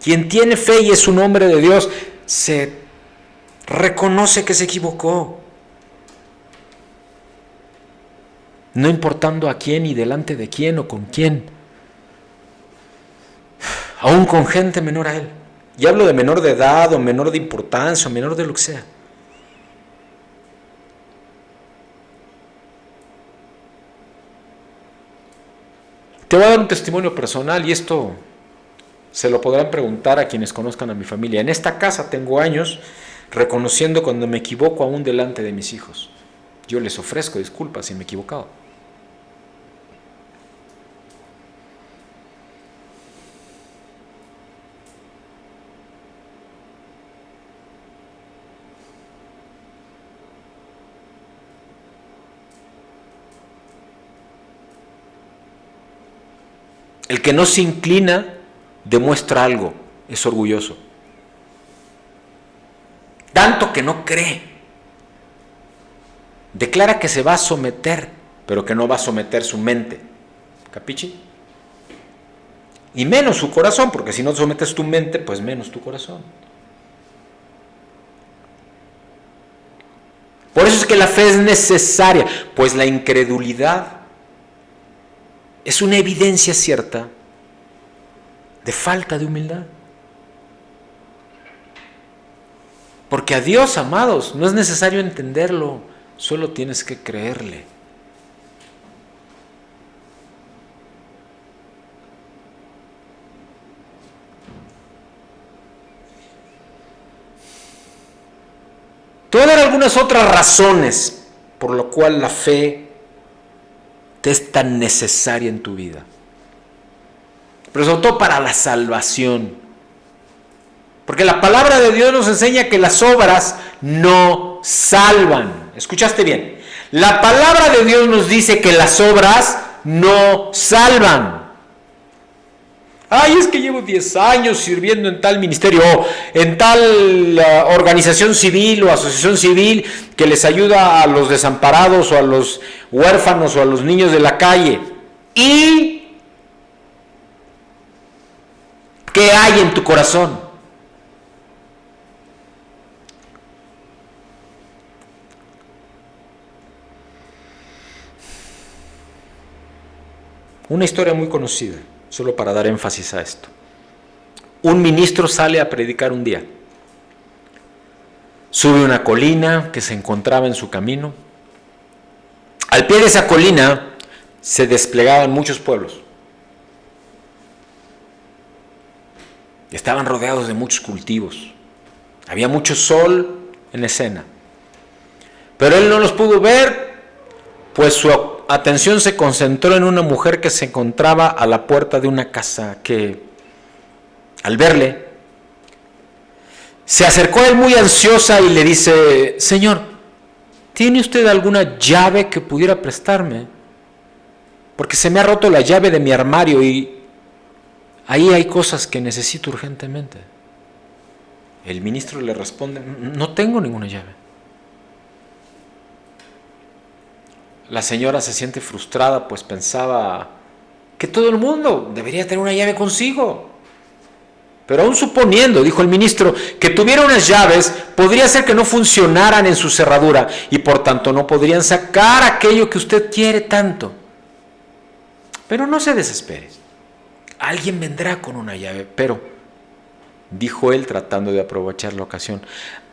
Quien tiene fe y es un hombre de Dios, se reconoce que se equivocó. No importando a quién y delante de quién o con quién. Aún con gente menor a él. Y hablo de menor de edad o menor de importancia o menor de lo que sea. Te voy a dar un testimonio personal y esto se lo podrán preguntar a quienes conozcan a mi familia. En esta casa tengo años reconociendo cuando me equivoco aún delante de mis hijos. Yo les ofrezco disculpas si me he equivocado. El que no se inclina demuestra algo, es orgulloso. Tanto que no cree. Declara que se va a someter, pero que no va a someter su mente. ¿Capichi? Y menos su corazón, porque si no sometes tu mente, pues menos tu corazón. Por eso es que la fe es necesaria, pues la incredulidad es una evidencia cierta de falta de humildad. Porque a Dios, amados, no es necesario entenderlo, solo tienes que creerle. Te voy a dar algunas otras razones por lo cual la fe te es tan necesaria en tu vida. Pero sobre todo para la salvación. Porque la palabra de Dios nos enseña que las obras no salvan. ¿Escuchaste bien? La palabra de Dios nos dice que las obras no salvan. Ay, es que llevo 10 años sirviendo en tal ministerio o en tal organización civil o asociación civil que les ayuda a los desamparados o a los huérfanos o a los niños de la calle. ¿Y qué hay en tu corazón? Una historia muy conocida, solo para dar énfasis a esto. Un ministro sale a predicar un día. Sube una colina que se encontraba en su camino. Al pie de esa colina se desplegaban muchos pueblos. Estaban rodeados de muchos cultivos. Había mucho sol en escena. Pero él no los pudo ver, pues su atención se concentró en una mujer que se encontraba a la puerta de una casa que, al verle, se acercó a él muy ansiosa y le dice: Señor, ¿tiene usted alguna llave que pudiera prestarme? Porque se me ha roto la llave de mi armario y ahí hay cosas que necesito urgentemente. El ministro le responde: no tengo ninguna llave. La señora se siente frustrada, pues pensaba que todo el mundo debería tener una llave consigo. Pero aún suponiendo, dijo el ministro, que tuviera unas llaves, podría ser que no funcionaran en su cerradura y por tanto no podrían sacar aquello que usted quiere tanto. Pero no se desespere. Alguien vendrá con una llave, pero, dijo él tratando de aprovechar la ocasión,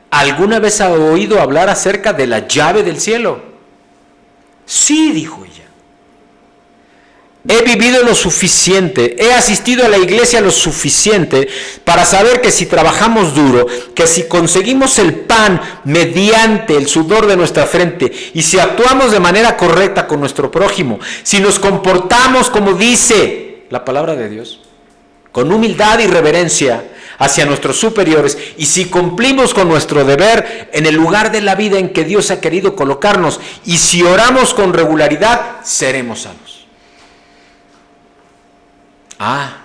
¿alguna vez ha oído hablar acerca de la llave del cielo? Sí, dijo ella. He vivido lo suficiente, he asistido a la iglesia lo suficiente para saber que si trabajamos duro, que si conseguimos el pan mediante el sudor de nuestra frente y si actuamos de manera correcta con nuestro prójimo, si nos comportamos como dice la palabra de Dios, con humildad y reverencia hacia nuestros superiores y si cumplimos con nuestro deber en el lugar de la vida en que Dios ha querido colocarnos y si oramos con regularidad, seremos salvos. Ah,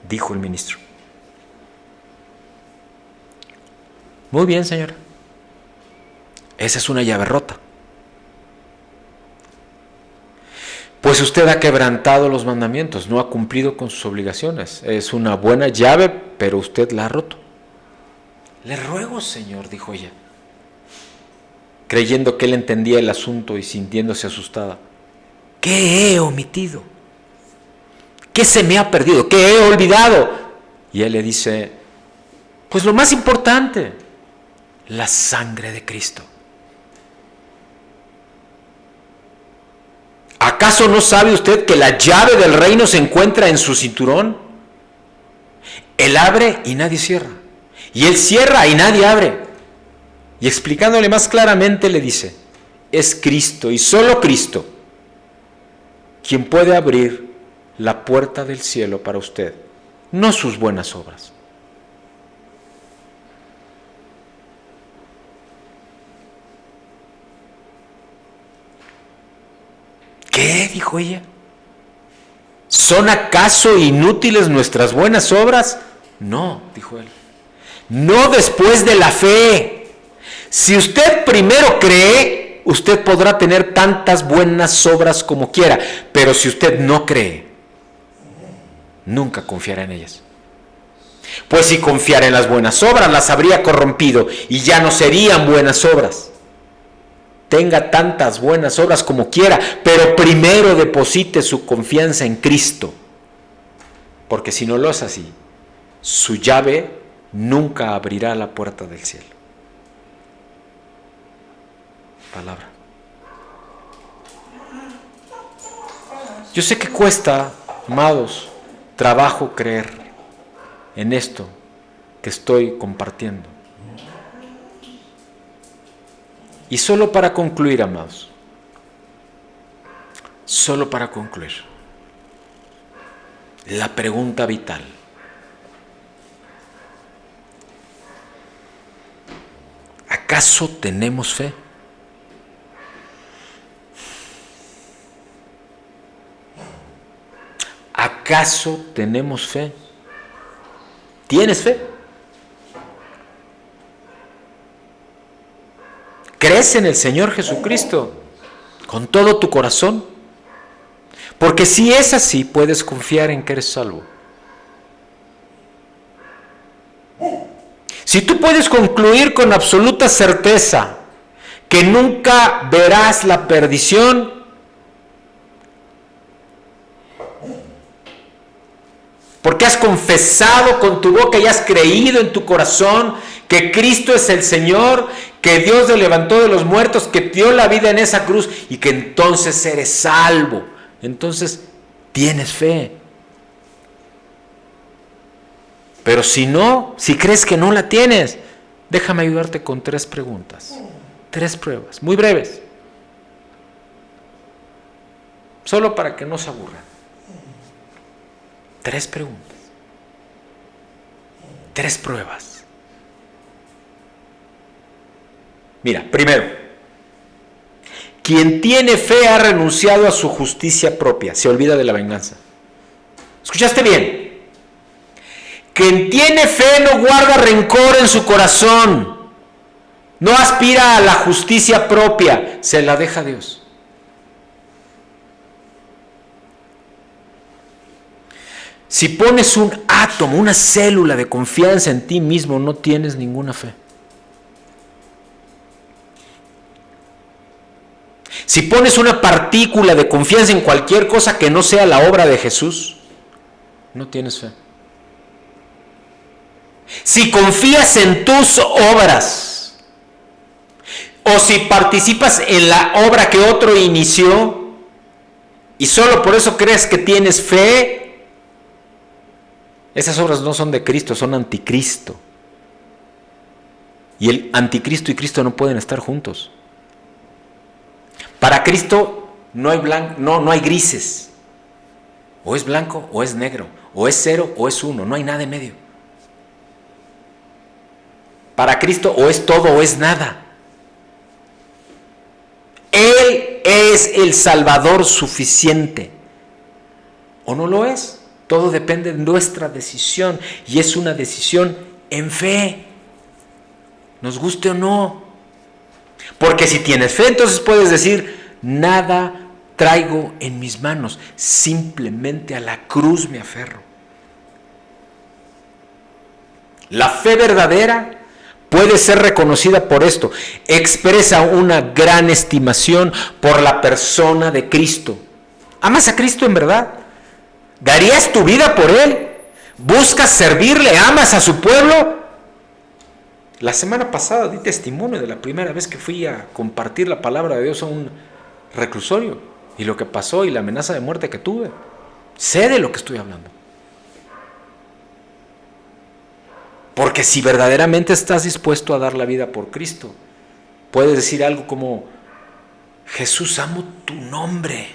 dijo el ministro. Muy bien, señora. Esa es una llave rota. Pues usted ha quebrantado los mandamientos, no ha cumplido con sus obligaciones. Es una buena llave, pero usted la ha roto. Le ruego, señor, dijo ella, creyendo que él entendía el asunto y sintiéndose asustada. ¿Qué he omitido? ¿Qué se me ha perdido? ¿Qué he olvidado? Y él le dice, pues lo más importante, la sangre de Cristo. ¿Acaso no sabe usted que la llave del reino se encuentra en su cinturón? Él abre y nadie cierra. Y él cierra y nadie abre. Y explicándole más claramente le dice, es Cristo y solo Cristo quien puede abrir la puerta del cielo para usted, no sus buenas obras. ¿Qué? Dijo ella. ¿Son acaso inútiles nuestras buenas obras? No, dijo él. No después de la fe. Si usted primero cree, usted podrá tener tantas buenas obras como quiera. Pero si usted no cree, nunca confiará en ellas. Pues si confiara en las buenas obras, las habría corrompido y ya no serían buenas obras. Tenga tantas buenas obras como quiera, pero primero deposite su confianza en Cristo. Porque si no lo es así, su llave nunca abrirá la puerta del cielo. Palabra. Yo sé que cuesta, amados, trabajo creer en esto que estoy compartiendo. Y solo para concluir, amados, solo para concluir, la pregunta vital. ¿Acaso tenemos fe? ¿Acaso tenemos fe? ¿Tienes fe? ¿Crees en el Señor Jesucristo con todo tu corazón? Porque si es así, puedes confiar en que eres salvo. Si tú puedes concluir con absoluta certeza que nunca verás la perdición, porque has confesado con tu boca y has creído en tu corazón que Cristo es el Señor, que Dios lo levantó de los muertos, que dio la vida en esa cruz y que entonces eres salvo. Entonces tienes fe. Pero si no, si crees que no la tienes, déjame ayudarte con 3 preguntas, 3 pruebas, muy breves, solo para que no se aburran. 3 preguntas, 3 pruebas. Mira, primero, quien tiene fe ha renunciado a su justicia propia, se olvida de la venganza. ¿Escuchaste bien? Quien tiene fe no guarda rencor en su corazón, no aspira a la justicia propia, se la deja a Dios. Si pones un átomo, una célula de confianza en ti mismo, no tienes ninguna fe. Si pones una partícula de confianza en cualquier cosa que no sea la obra de Jesús, no tienes fe. Si confías en tus obras, o si participas en la obra que otro inició, y solo por eso crees que tienes fe, esas obras no son de Cristo, son anticristo. Y el anticristo y Cristo no pueden estar juntos. Para Cristo no hay grises. O es blanco o es negro, o es 0 o es 1, no hay nada en medio. Para Cristo o es todo o es nada. Él es el Salvador suficiente. ¿O no lo es? Todo depende de nuestra decisión, y es una decisión en fe, nos guste o no. Porque si tienes fe, entonces puedes decir: nada traigo en mis manos, simplemente a la cruz me aferro. La fe verdadera puede ser reconocida por esto: expresa una gran estimación por la persona de Cristo. ¿Amas a Cristo en verdad? ¿Darías tu vida por Él? ¿Buscas servirle? ¿Amas a su pueblo? La semana pasada di testimonio de la primera vez que fui a compartir la palabra de Dios a un reclusorio, y lo que pasó y la amenaza de muerte que tuve. Sé de lo que estoy hablando. Porque si verdaderamente estás dispuesto a dar la vida por Cristo, puedes decir algo como: Jesús, amo tu nombre,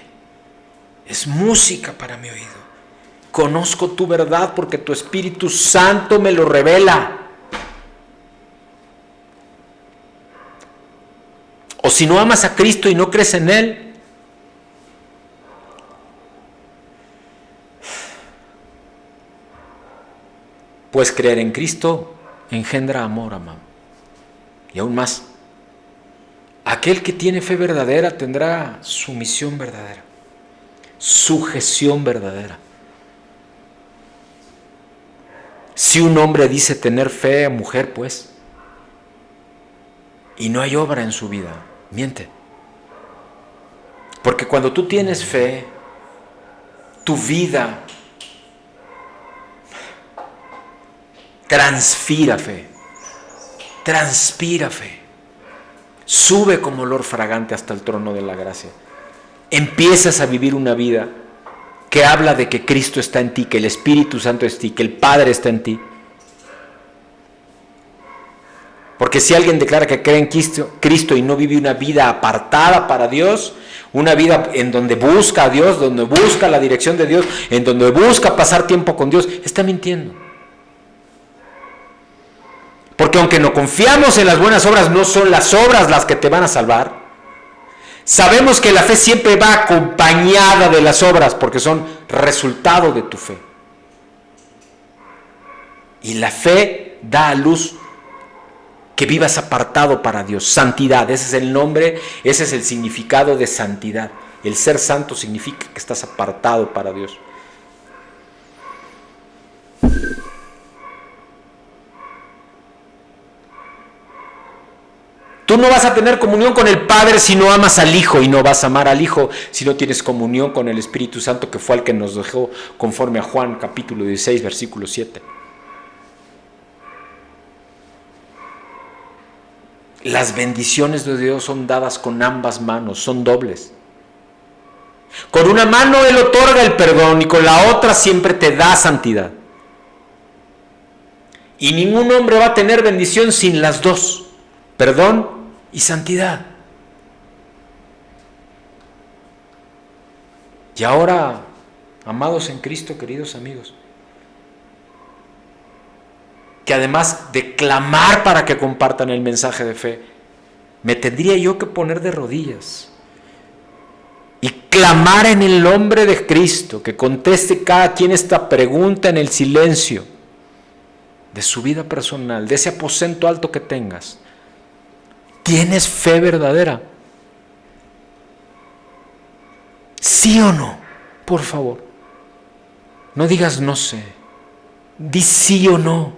es música para mi oído. Conozco tu verdad porque tu Espíritu Santo me lo revela. O si no amas a Cristo y no crees en Él, Pues creer en Cristo engendra amor, amado. Y aún más, aquel que tiene fe verdadera tendrá sumisión verdadera, sujeción verdadera. Si un hombre dice tener fe, mujer pues, y no hay obra en su vida, miente. Porque cuando tú tienes fe, tu vida transpira fe, sube como olor fragante hasta el trono de la gracia. Empiezas a vivir una vida que habla de que Cristo está en ti, que el Espíritu Santo está en ti, que el Padre está en ti. Porque si alguien declara que cree en Cristo y no vive una vida apartada para Dios, una vida en donde busca a Dios, donde busca la dirección de Dios, en donde busca pasar tiempo con Dios, está mintiendo. Porque aunque no confiamos en las buenas obras, no son las obras las que te van a salvar. Sabemos que la fe siempre va acompañada de las obras, porque son resultado de tu fe. Y la fe da a luz que vivas apartado para Dios. Santidad, ese es el nombre, ese es el significado de santidad. El ser santo significa que estás apartado para Dios. Tú no vas a tener comunión con el Padre si no amas al Hijo, y no vas a amar al Hijo si no tienes comunión con el Espíritu Santo, que fue el que nos dejó conforme a Juan capítulo 16, versículo 7. Las bendiciones de Dios son dadas con ambas manos, son dobles. Con una mano Él otorga el perdón y con la otra siempre te da santidad. Y ningún hombre va a tener bendición sin las dos, perdón y santidad. Y ahora, amados en Cristo, queridos amigos, que además de clamar para que compartan el mensaje de fe, me tendría yo que poner de rodillas y clamar en el nombre de Cristo, que conteste cada quien esta pregunta en el silencio de su vida personal, de ese aposento alto que tengas. ¿Tienes fe verdadera? ¿Sí o no? Por favor. No digas no sé. Di sí o no.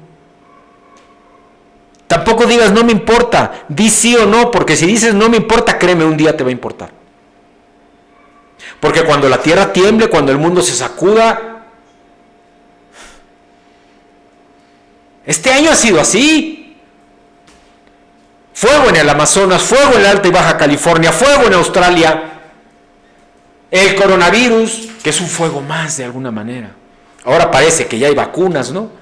Tampoco digas no me importa. Di sí o no, porque si dices no me importa, créeme, un día te va a importar. Porque cuando la tierra tiemble, cuando el mundo se sacuda, este año ha sido así. Fuego en el Amazonas, fuego en la Alta y Baja California, fuego en Australia, el coronavirus, que es un fuego más de alguna manera. Ahora parece que ya hay vacunas, ¿no?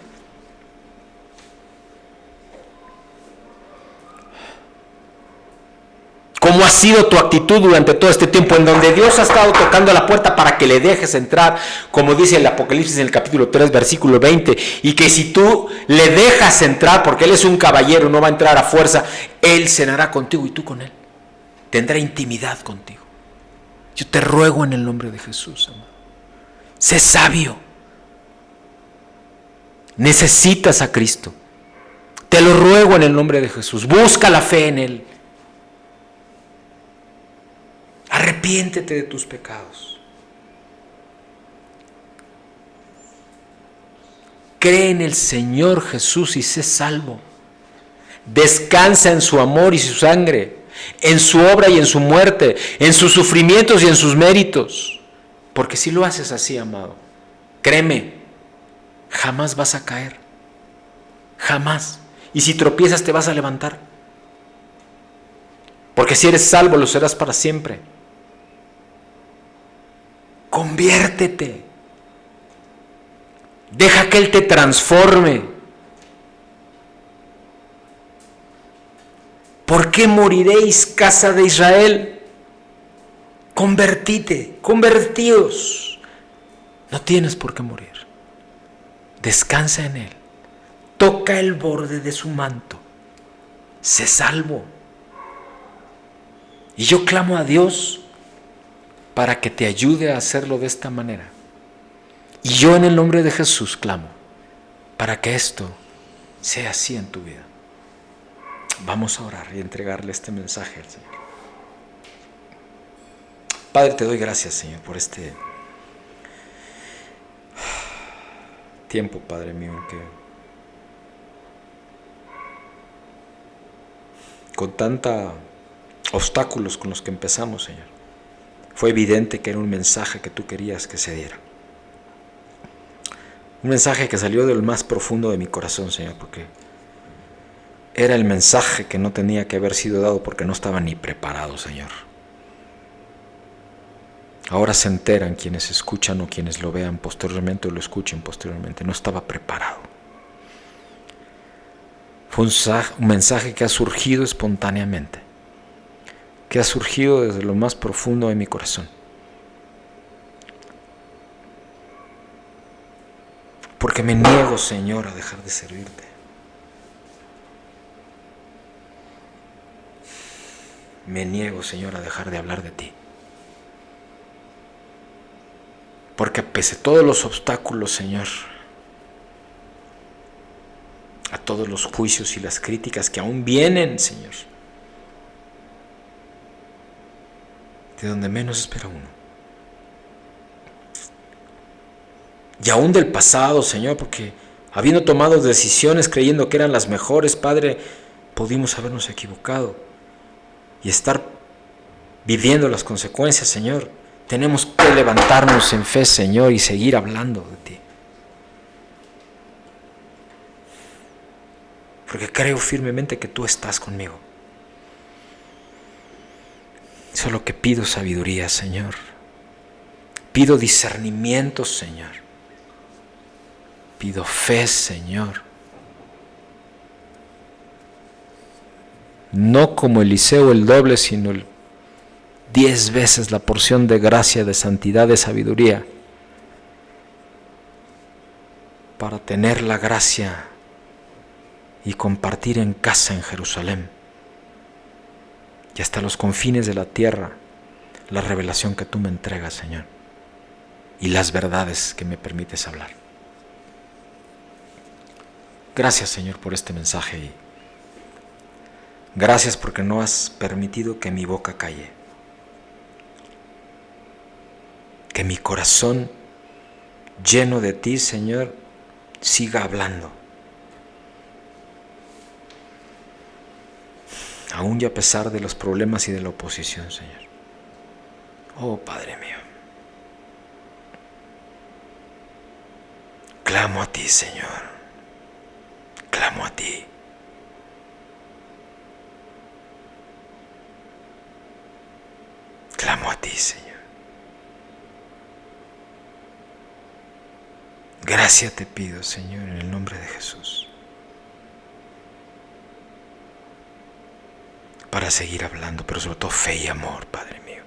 ¿Cómo ha sido tu actitud durante todo este tiempo en donde Dios ha estado tocando la puerta para que le dejes entrar, como dice el Apocalipsis en el capítulo 3, versículo 20, y que si tú le dejas entrar, porque Él es un caballero, no va a entrar a fuerza, Él cenará contigo y tú con Él, tendrá intimidad contigo? Yo te ruego en el nombre de Jesús, amado, sé sabio, necesitas a Cristo, te lo ruego en el nombre de Jesús, busca la fe en Él. Arrepiéntete de tus pecados. Cree en el Señor Jesús y sé salvo. Descansa en su amor y su sangre, en su obra y en su muerte, en sus sufrimientos y en sus méritos. Porque si lo haces así, amado, créeme, jamás vas a caer. Jamás. Y si tropiezas te vas a levantar. Porque si eres salvo lo serás para siempre. Conviértete. Deja que Él te transforme. ¿Por qué moriréis, casa de Israel? Convertíos. No tienes por qué morir. Descansa en Él. Toca el borde de su manto. Sé salvo. Y yo clamo a Dios para que te ayude a hacerlo de esta manera. Y yo en el nombre de Jesús clamo para que esto sea así en tu vida. Vamos a orar y entregarle este mensaje al Señor. Padre, te doy gracias, Señor, por este tiempo, Padre mío, en que con tanta obstáculos con los que empezamos, Señor, fue evidente que era un mensaje que tú querías que se diera. Un mensaje que salió del más profundo de mi corazón, Señor, porque era el mensaje que no tenía que haber sido dado porque no estaba ni preparado, Señor. Ahora se enteran quienes escuchan o quienes lo vean posteriormente o lo escuchen posteriormente. No estaba preparado. Fue un mensaje que ha surgido espontáneamente, que ha surgido desde lo más profundo de mi corazón. Porque me niego, Señor, a dejar de servirte. Me niego, Señor, a dejar de hablar de ti. Porque pese a todos los obstáculos, Señor, a todos los juicios y las críticas que aún vienen, Señor, de donde menos espera uno. Y aún del pasado, Señor, porque habiendo tomado decisiones creyendo que eran las mejores, Padre, pudimos habernos equivocado y estar viviendo las consecuencias, Señor. Tenemos que levantarnos en fe, Señor, y seguir hablando de ti. Porque creo firmemente que tú estás conmigo. Solo que pido sabiduría, Señor. Pido discernimiento, Señor. Pido fe, Señor. No como Eliseo el doble, sino 10 veces la porción de gracia, de santidad, de sabiduría, para tener la gracia y compartir en casa en Jerusalén y hasta los confines de la tierra la revelación que tú me entregas, Señor, y las verdades que me permites hablar. Gracias, Señor, por este mensaje y gracias porque no has permitido que mi boca calle, que mi corazón lleno de ti, Señor, siga hablando. Aún y a pesar de los problemas y de la oposición, Señor. Oh, Padre mío. Clamo a ti, Señor. Clamo a ti. Clamo a ti, Señor. Gracia te pido, Señor, en el nombre de Jesús, para seguir hablando, pero sobre todo fe y amor, Padre mío.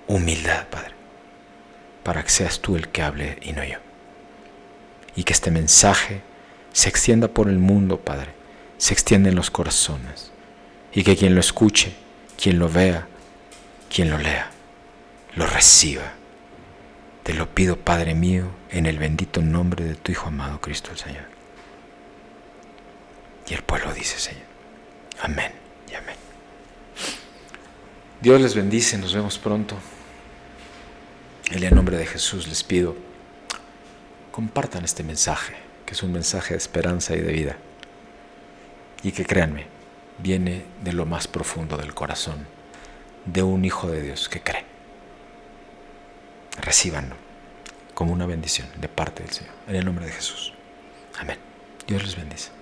Humildad, Padre, para que seas tú el que hable y no yo. Y que este mensaje se extienda por el mundo, Padre, se extienda en los corazones. Y que quien lo escuche, quien lo vea, quien lo lea, lo reciba. Te lo pido, Padre mío, en el bendito nombre de tu Hijo amado, Cristo el Señor. Y el pueblo dice, Señor, amén y amén. Dios les bendice, nos vemos pronto. En el nombre de Jesús les pido, compartan este mensaje, que es un mensaje de esperanza y de vida. Y que créanme, viene de lo más profundo del corazón de un hijo de Dios que cree. Recíbanlo como una bendición de parte del Señor. En el nombre de Jesús. Amén. Dios les bendice.